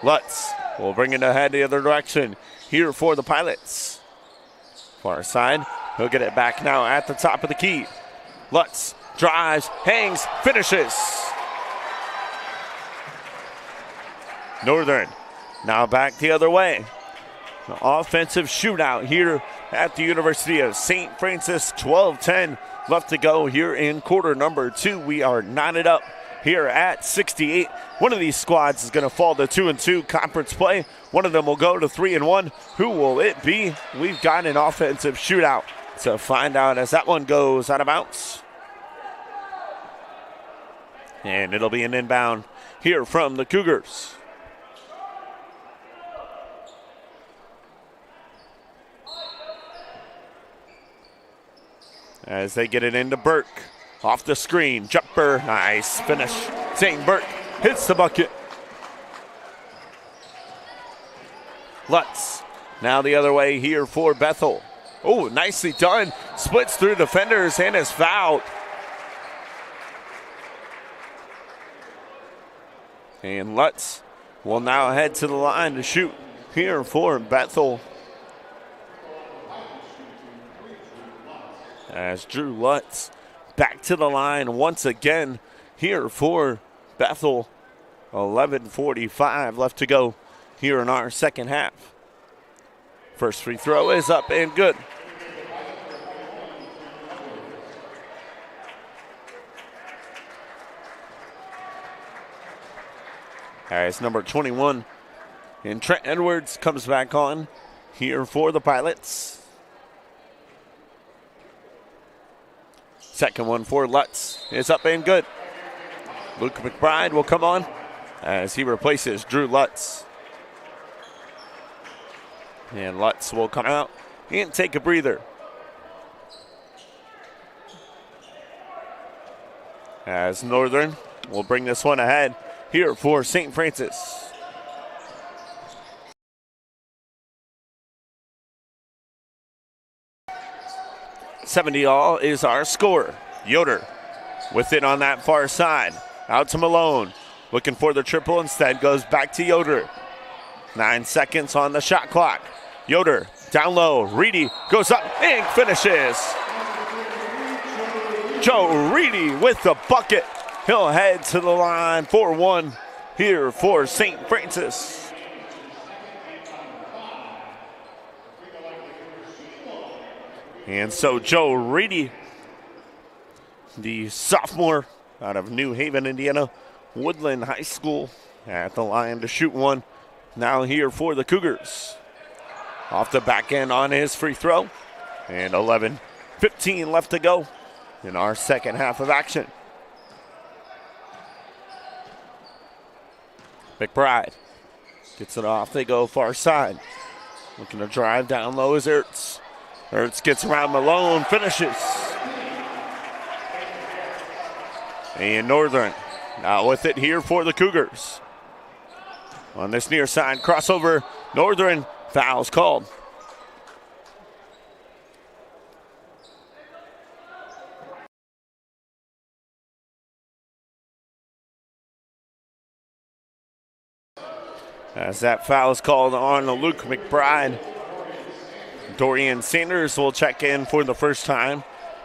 Lutz will bring it ahead the other direction here for the Pilots. Far side. He'll get it back now at the top of the key. Lutz drives, hangs, finishes. Northern now back the other way. An offensive shootout here at the University of St. Francis. 12-10 left to go here in quarter number 2. We are knotted up here at 68. One of these squads is going to fall to 2-2 conference play. One of them will go to 3-1. Who will it be? We've got an offensive shootout to find out as that one goes out of bounds. And it'll be an inbound here from the Cougars. As they get it into Burke. Off the screen, jumper, nice finish. St. Burke hits the bucket. Lutz, now the other way here for Bethel. Oh, nicely done. Splits through defenders and is fouled. And Lutz will now head to the line to shoot here for Bethel. As Drew Lutz back to the line once again here for Bethel. 11:45 left to go here in our second half. First free throw is up and good. As number 21 and Trent Edwards comes back on here for the Pilots. Second one for Lutz is up and good. Luke McBride will come on as he replaces Drew Lutz. And Lutz will come out and take a breather. As Northern will bring this one ahead here for St. Francis. $70 is our score. Yoder with it on that far side. Out to Malone. Looking for the triple, instead goes back to Yoder. 9 seconds on the shot clock. Yoder down low. Reedy goes up and finishes. Joe Reedy with the bucket. He'll head to the line for one here for St. Francis. And so Joe Reedy, the sophomore out of New Haven, Indiana, Woodland High School, at the line to shoot one. Now here for the Cougars. Off the back end on his free throw. And 11:15 left to go in our second half of action. McBride gets it off. They go far side. Looking to drive down low is Ertz. Ertz gets around Malone, finishes. And Northern now with it here for the Cougars. On this near side crossover, Northern fouls called. As that foul is called on Luke McBride, Dorian Sanders will check in for the first time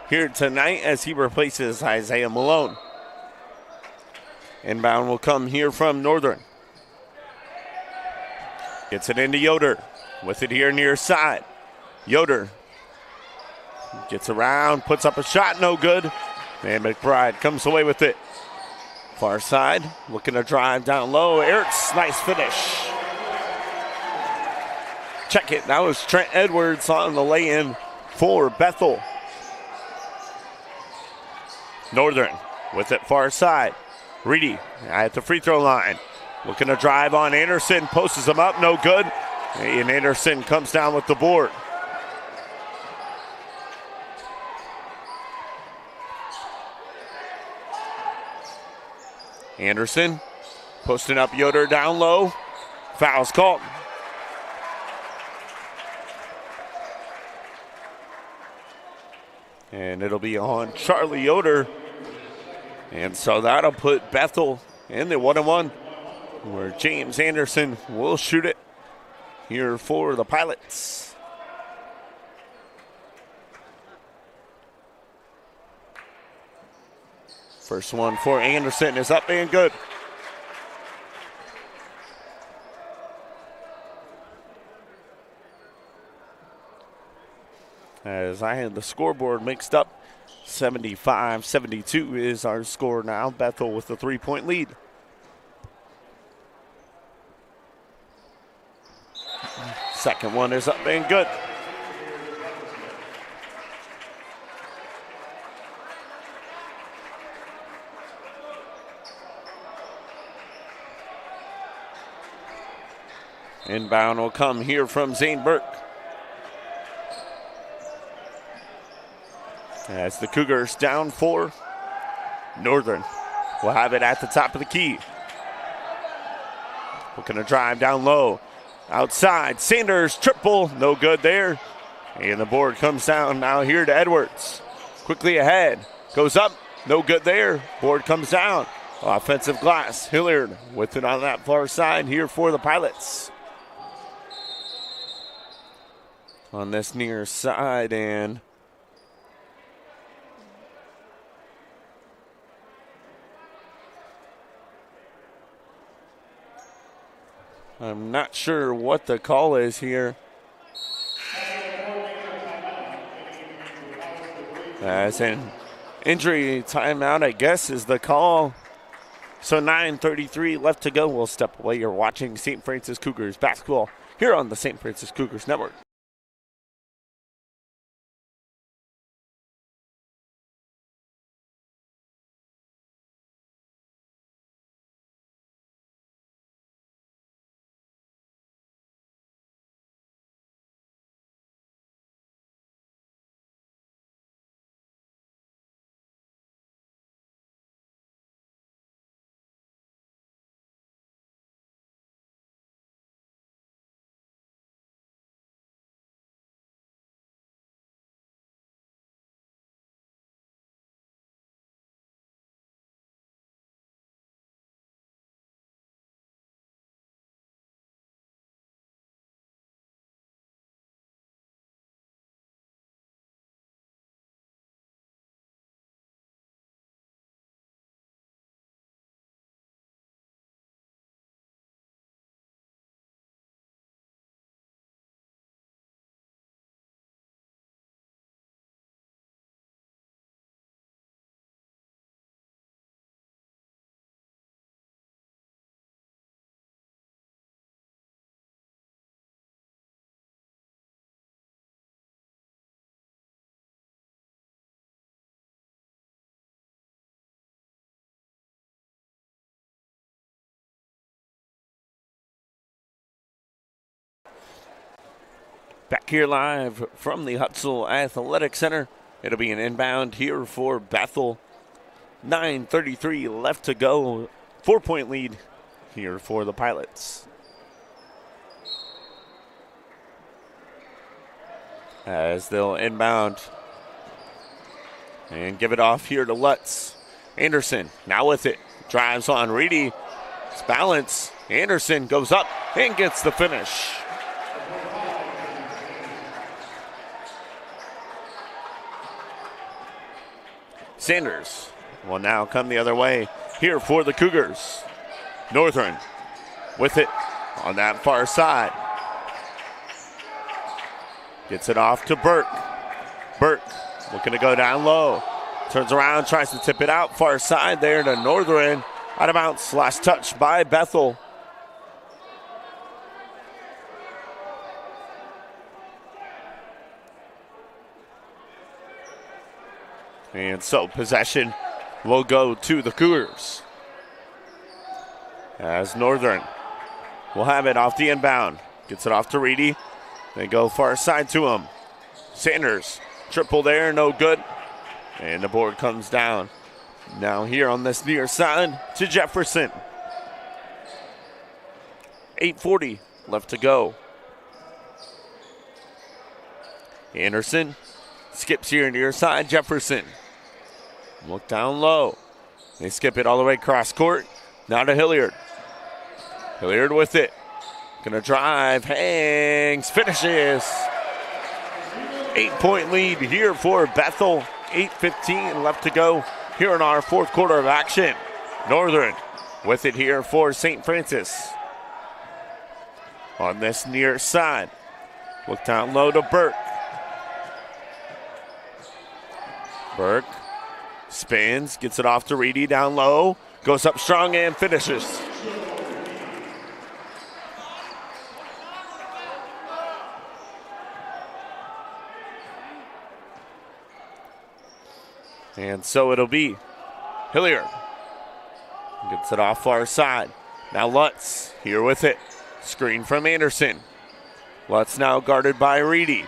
here tonight as he replaces Isaiah Malone. Inbound will come here from Northern. Gets it into Yoder. With it here near side. Yoder gets around, puts up a shot, no good. And McBride comes away with it. Far side, looking to drive down low. Ertz, nice finish. Check it, that was Trent Edwards on the lay-in for Bethel. Northern with it far side. Reedy at the free throw line. Looking to drive on Anderson, posts him up, no good. And Anderson comes down with the board. Anderson posting up Yoder down low. Foul's called. And it'll be on Charlie Yoder. And so that'll put Bethel in the 1-1, where James Anderson will shoot it here for the Pilots. First one for Anderson is up and good. As I had the scoreboard mixed up, 75-72 is our score now. Bethel with the 3-point lead. Second one is up and good. Inbound will come here from Zane Burke. As the Cougars down 4, Northern will have it at the top of the key. Looking to drive down low. Outside, Sanders, triple, no good there. And the board comes down now here to Edwards. Quickly ahead, goes up, no good there. Board comes down. Offensive glass, Hilliard with it on that far side here for the Pilots. On this near side, and I'm not sure what the call is here. As an injury timeout, I guess, is the call. So 9:33 left to go. We'll step away. You're watching St. Francis Cougars basketball here on the St. Francis Cougars Network. Back here live from the Hutzel Athletic Center. It'll be an inbound here for Bethel. 9:33 left to go. 4-point lead here for the Pilots. As they'll inbound and give it off here to Lutz. Anderson now with it. Drives on Reedy. It's balance. Anderson goes up and gets the finish. Sanders will now come the other way here for the Cougars. Northern with it on that far side. Gets it off to Burke. Burke looking to go down low. Turns around, tries to tip it out. Far side there to Northern. Out of bounds. Last touch by Bethel. And so possession will go to the Cougars. As Northern will have it off the inbound. Gets it off to Reedy. They go far side to him. Sanders, triple there, no good. And the board comes down. Now here on this near side to Jefferson. 8:40 left to go. Anderson skips here near side, Jefferson. Look down low. They skip it all the way across court. Now to Hilliard. Hilliard with it. Gonna drive, hangs, finishes. 8-point lead here for Bethel. 8:15 left to go here in our fourth quarter of action. Northern with it here for St. Francis. On this near side. Look down low to Burke. Burke spins, gets it off to Reedy down low, goes up strong and finishes. And so it'll be Hilliard. Gets it off far side. Now Lutz here with it. Screen from Anderson. Lutz now guarded by Reedy.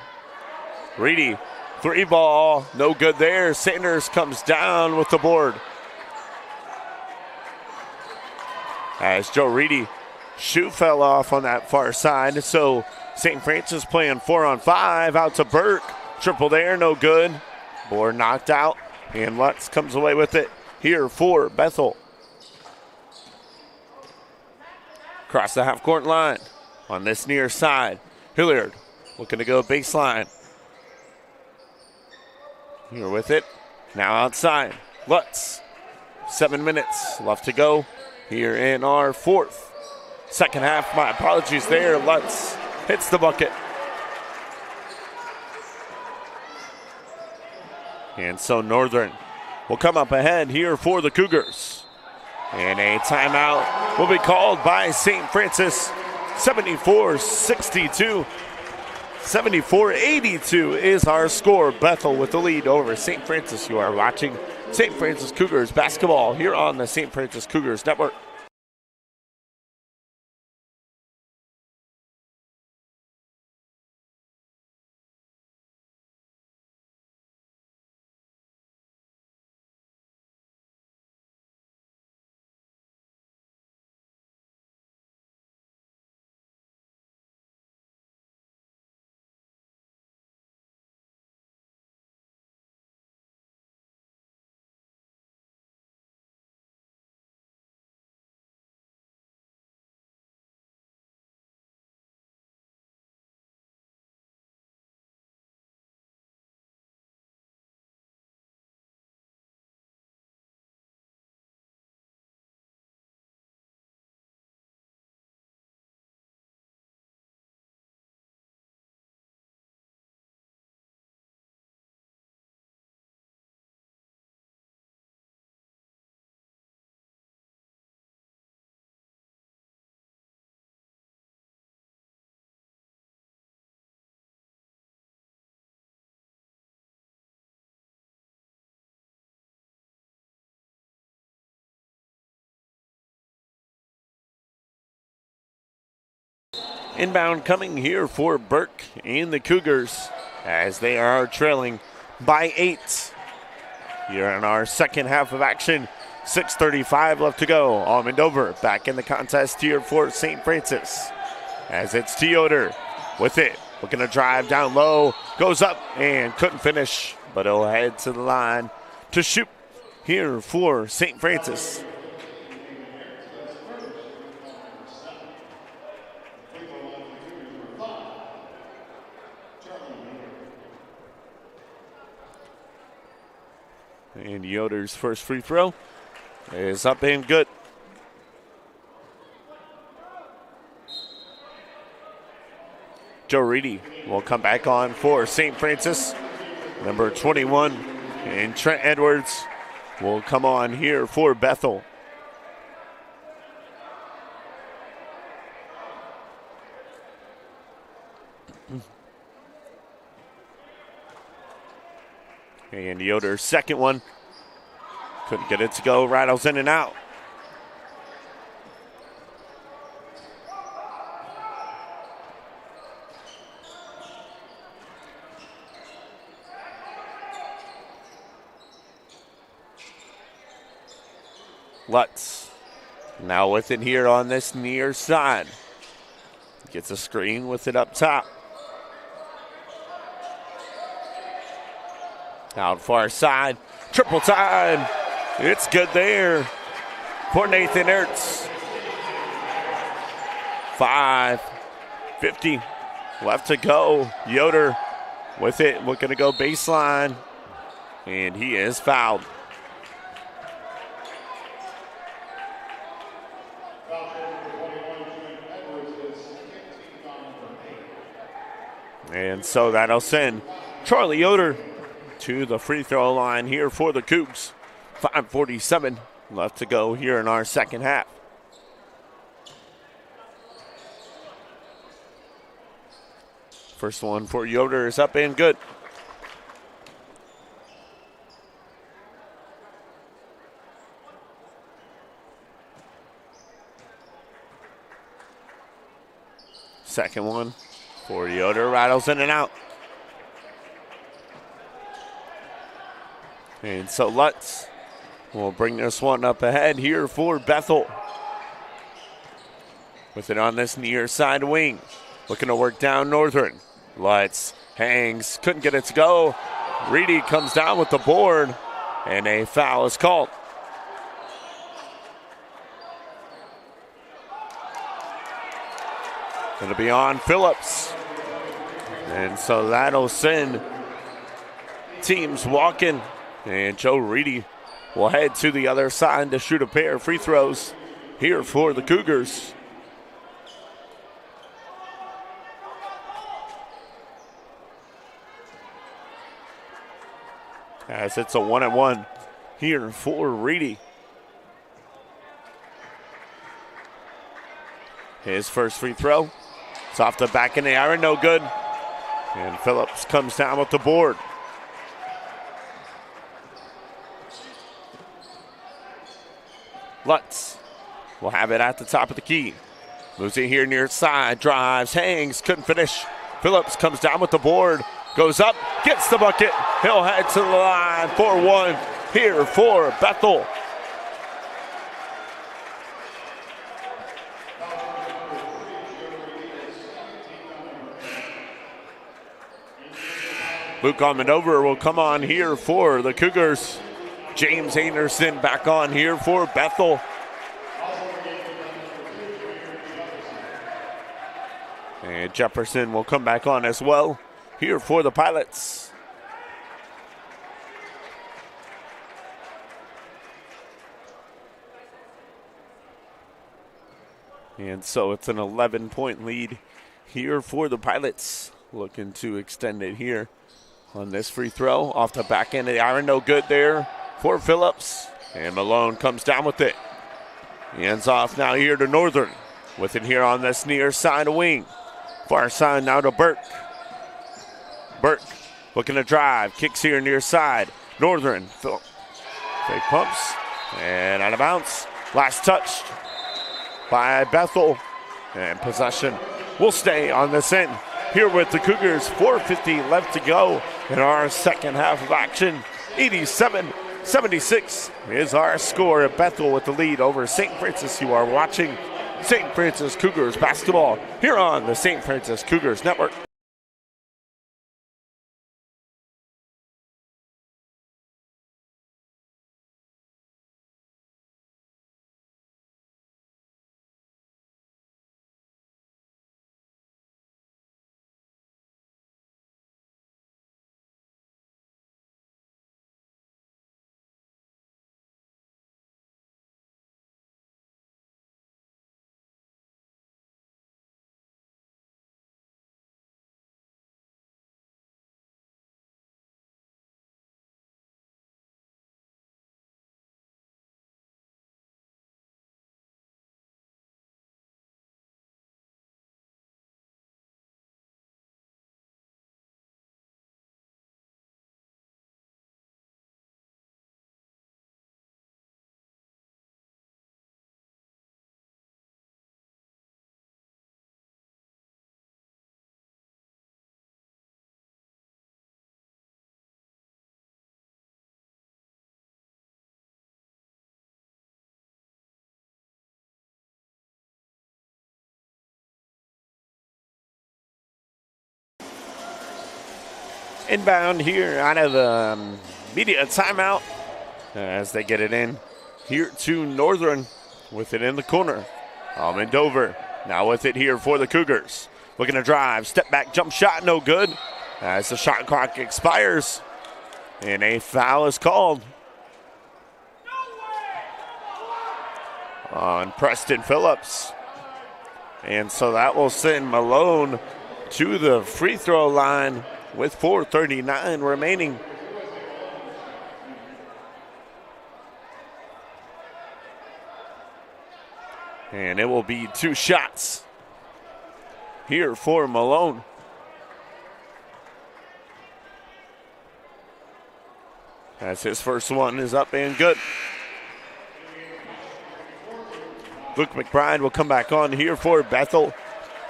Reedy, three ball, no good there. Sanders comes down with the board. As Joe Reedy, shoe fell off on that far side. So St. Francis playing 4-on-5 out to Burke. Triple there, no good. Board knocked out. And Lutz comes away with it here for Bethel. Across the half-court line on this near side. Hilliard looking to go baseline. Here with it. Now outside. Lutz. 7 minutes left to go here in our fourth. Second half, my apologies there. Lutz hits the bucket. And so Northern will come up ahead here for the Cougars. And a timeout will be called by St. Francis. 74-62. 74-82 is our score. Bethel with the lead over St. Francis. You are watching St. Francis Cougars basketball here on the St. Francis Cougars Network. Inbound coming here for Burke and the Cougars as they are trailing by 8. Here in our second half of action, 6:35 left to go. Almond over back in the contest here for St. Francis as it's Teoder with it. Looking to drive down low, goes up and couldn't finish, but he'll head to the line to shoot here for St. Francis. And Yoder's first free throw is up and good. Joe Reedy will come back on for St. Francis. Number 21 and Trent Edwards will come on here for Bethel. And Yoder's second one. Couldn't get it to go. Rattles in and out. Lutz now with it here on this near side. Gets a screen with it up top. Out far side, triple time. It's good there for Nathan Ertz. 5:50 left to go. Yoder with it, looking to go baseline, and he is fouled. And so that'll send Charlie Yoder to the free throw line here for the Cougs. 5:47 left to go here in our second half. First one for Yoder is up and good. Second one for Yoder, rattles in and out. And so Lutz will bring this one up ahead here for Bethel. With it on this near side wing. Looking to work down Northern. Lutz hangs, couldn't get it to go. Reedy comes down with the board, and a foul is called. Going to be on Phillips. And so that'll send teams walking. And Joe Reedy will head to the other side to shoot a pair of free throws here for the Cougars. as it's a 1-1 here for Reedy. His first free throw. It's off the back of the iron, no good. And Phillips comes down with the board. Lutz will have it at the top of the key. Moves it here near side, drives, hangs, couldn't finish. Phillips comes down with the board, goes up, gets the bucket. He'll head to the line for one here for Bethel. Luke Almodovar will come on here for the Cougars. James Anderson back on here for Bethel. And Jefferson will come back on as well here for the Pilots. And so it's an 11-point lead here for the Pilots. Looking to extend it here on this free throw. Off the back end of the iron, no good there for Phillips. And Malone comes down with it. Hands off now here to Northern. With it here on this near side wing. Far side now to Burke. Burke looking to drive. Kicks here near side. Northern. Fake pumps. And out of bounds. Last touch by Bethel. And possession will stay on this end. Here with the Cougars, 4:50 left to go in our second half of action. 87-76 is our score. At Bethel with the lead over St. Francis. You are watching St. Francis Cougars basketball here on the St. Francis Cougars Network. Inbound here out of the media timeout as they get it in here to Northern with it in the corner. Almodovar now with it here for the Cougars. Looking to drive, step back, jump shot, no good. As the shot clock expires and a foul is called on Preston Phillips. And so that will send Malone to the free throw line with 4:39 remaining. And it will be two shots here for Malone. As his first one is up and good. Luke McBride will come back on here for Bethel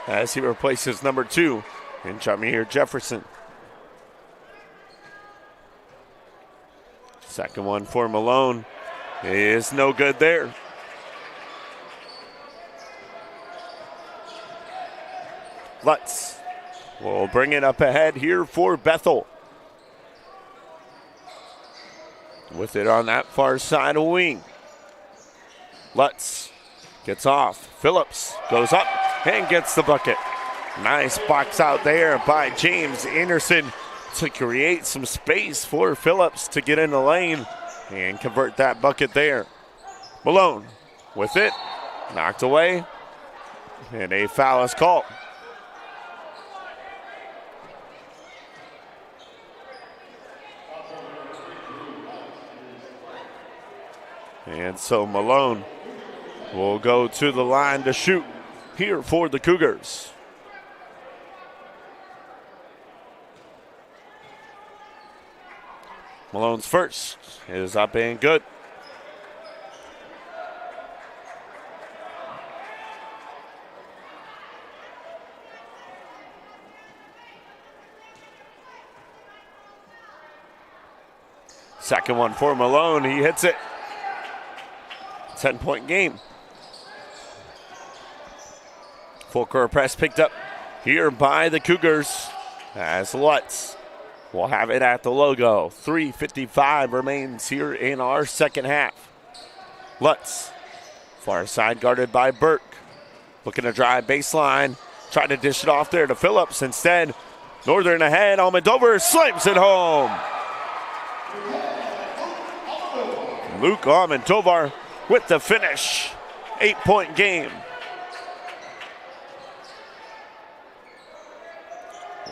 as he replaces number 2 in Jameer Jefferson. Second one for Malone is no good there. Lutz will bring it up ahead here for Bethel. With it on that far side of wing. Lutz gets off. Phillips goes up and gets the bucket. Nice box out there by James Anderson to create some space for Phillips to get in the lane and convert that bucket there. Malone with it, knocked away, and a foul is called. And so Malone will go to the line to shoot here for the Cougars. Malone's first is up and good. Second one for Malone. He hits it. 10-point game. Full court press picked up here by the Cougars as Lutz will have it at the logo. 3:55 remains here in our second half. Lutz, far side guarded by Burke. Looking to drive baseline. Trying to dish it off there to Phillips. Instead, Northern ahead. Almodovar slams it home. Luke Almodovar with the finish. 8-point game.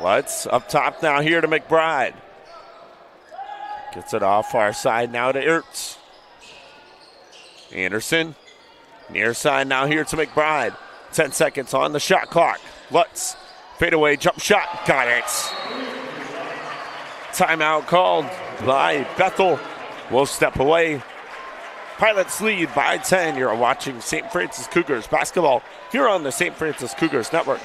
Lutz up top now here to McBride. Gets it off far side now to Ertz. Anderson, near side now here to McBride. 10 seconds on the shot clock. Lutz, fadeaway jump shot, got it. Timeout called by Bethel. We'll step away. Pilots lead by 10. You're watching St. Francis Cougars basketball here on the St. Francis Cougars Network.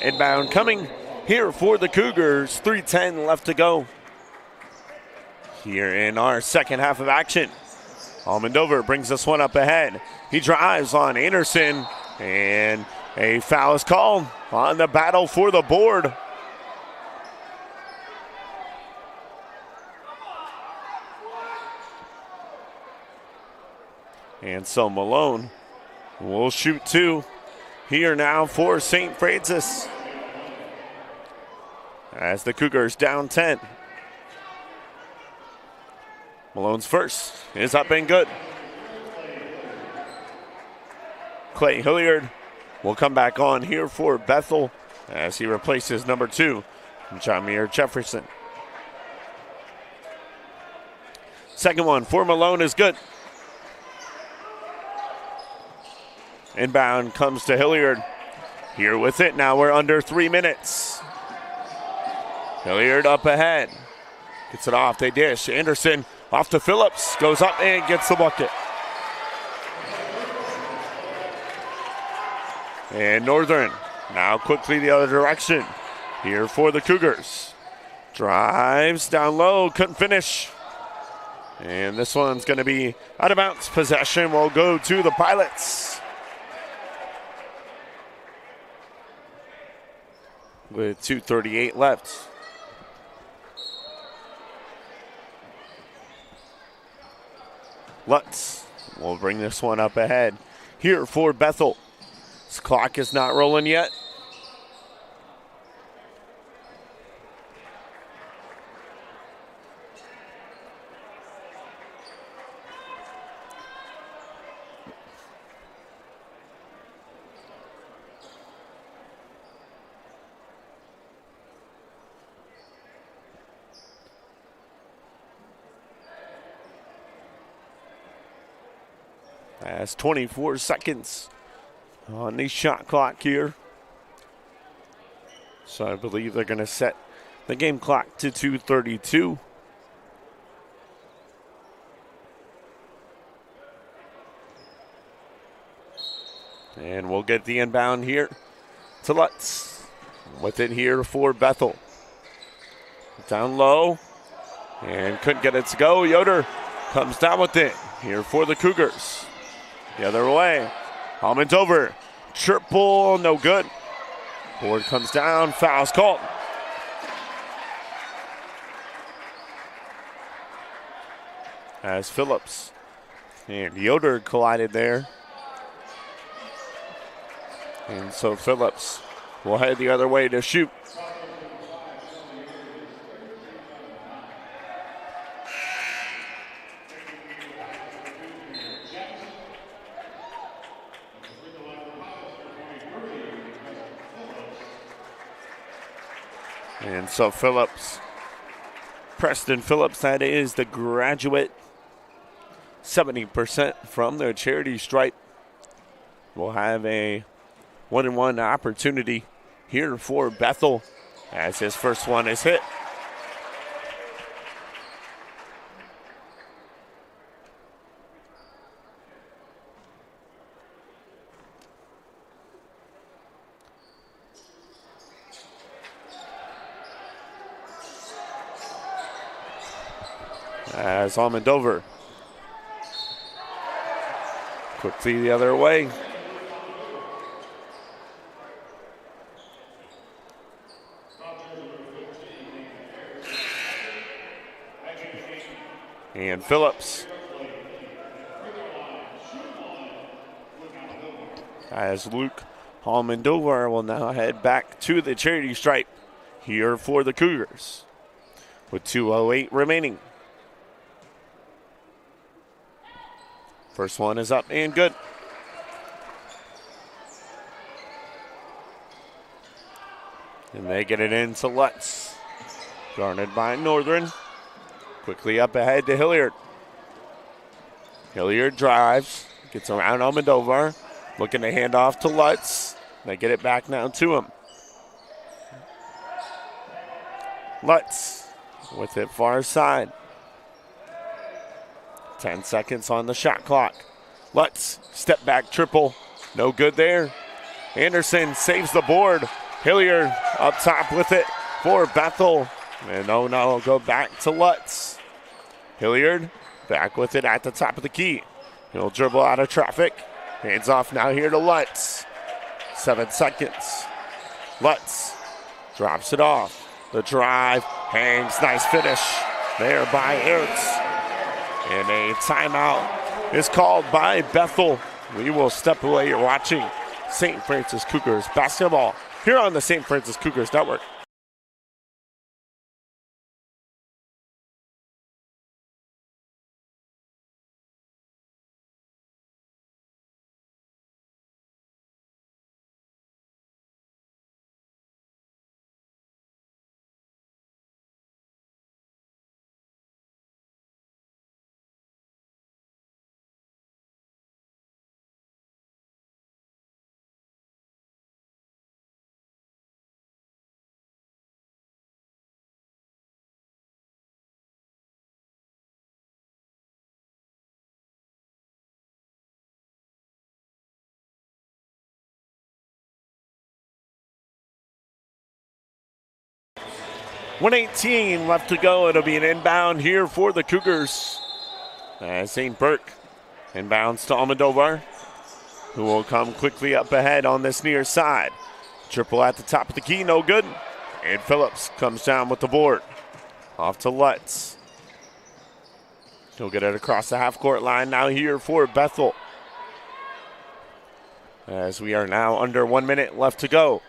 Inbound coming here for the Cougars. 3:10 left to go here in our second half of action. Almodovar brings this one up ahead. He drives on Anderson, and a foul is called on the battle for the board. And so Malone will shoot two here now for St. Francis as the Cougars down 10. Malone's first is up and good. Clay Hilliard will come back on here for Bethel as he replaces number 2, Jameer Jefferson. Second one for Malone is good. Inbound comes to Hilliard. Here with it, now we're under 3 minutes. Hilliard up ahead. Gets it off, they dish. Anderson off to Phillips, goes up and gets the bucket. And Northern now quickly the other direction. Here for the Cougars. Drives down low, couldn't finish. And this one's going to be out of bounds. Possession will go to the Pilots. With 2:38 left. Lutz will bring this one up ahead here for Bethel. This clock is not rolling yet. As 24 seconds on the shot clock here. So I believe they're going to set the game clock to 2:32. And we'll get the inbound here to Lutz. With it here for Bethel. Down low. And couldn't get it to go. Yoder comes down with it here for the Cougars. The other way. Almond over. Triple, no good. Board comes down. Foul's called. As Phillips and Yoder collided there. And so Phillips will head the other way to shoot. And so Phillips, Preston Phillips, that is the graduate, 70% from the charity stripe, will have a 1-and-1 opportunity here for Bethel as his first one is hit. As Almondover quickly the other way. And Phillips as Luke Almondover will now head back to the charity stripe here for the Cougars with 2:08 remaining. First one is up and good. And they get it into Lutz. Guarded by Northern. Quickly up ahead to Hilliard. Hilliard drives. Gets around Almondovar. Looking to hand off to Lutz. They get it back now to him. Lutz with it far side. 10 seconds on the shot clock. Lutz, step back triple. No good there. Anderson saves the board. Hilliard up top with it for Bethel. And no, go back to Lutz. Hilliard back with it at the top of the key. He'll dribble out of traffic. Hands off now here to Lutz. 7 seconds. Lutz drops it off. The drive hangs. Nice finish there by Ertz. And a timeout is called by Bethel. We will step away. You're watching St. Francis Cougars basketball here on the St. Francis Cougars Network. .118 left to go. It'll be an inbound here for the Cougars. As St. Burke inbounds to Almondovar, who will come quickly up ahead on this near side. Triple at the top of the key, no good. And Phillips comes down with the board. Off to Lutz. He'll get it across the half-court line now here for Bethel. As we are now under 1 minute left to go.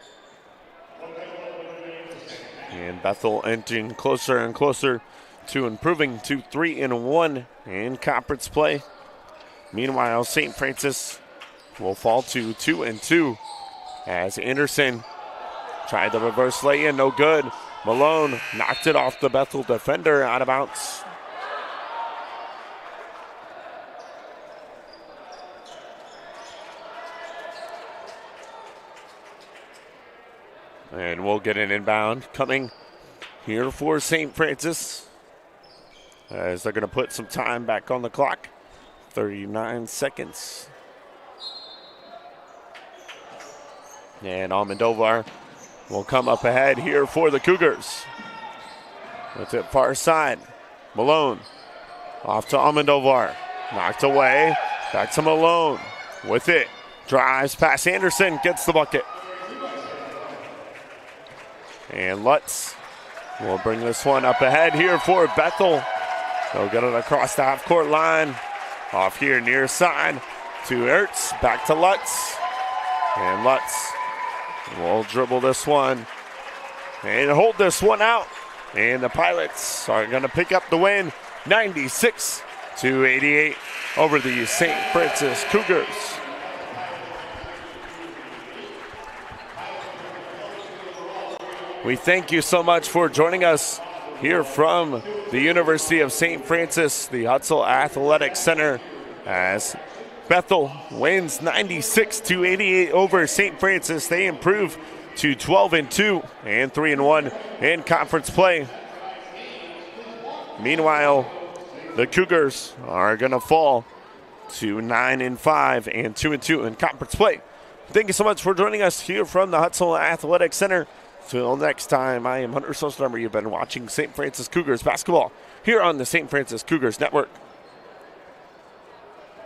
And Bethel entering closer and closer to improving to 3-1 in conference play. Meanwhile, St. Francis will fall to 2-2 as Anderson tried the reverse lay-in, no good. Malone knocked it off the Bethel defender, out of bounds. And we'll get an inbound coming here for St. Francis as they're going to put some time back on the clock. 39 seconds. And Almodovar will come up ahead here for the Cougars. With it far side. Malone off to Almodovar. Knocked away. Back to Malone. With it. Drives past Anderson. Gets the bucket. And Lutz will bring this one up ahead here for Bethel. They'll get it across the half-court line. Off here near side to Ertz. Back to Lutz. And Lutz will dribble this one and hold this one out. And the Pilots are going to pick up the win, 96-88 over the St. Francis Cougars. We thank you so much for joining us here from the University of St. Francis, the Hutzel Athletic Center, as Bethel wins 96-88 over St. Francis. They improve to 12-2 and 3-1 in conference play. Meanwhile, the Cougars are going to fall to 9-5 and 2-2 in conference play. Thank you so much for joining us here from the Hutzel Athletic Center. Till next time, I am Hunter Sosnumber. You've been watching St. Francis Cougars basketball here on the St. Francis Cougars Network.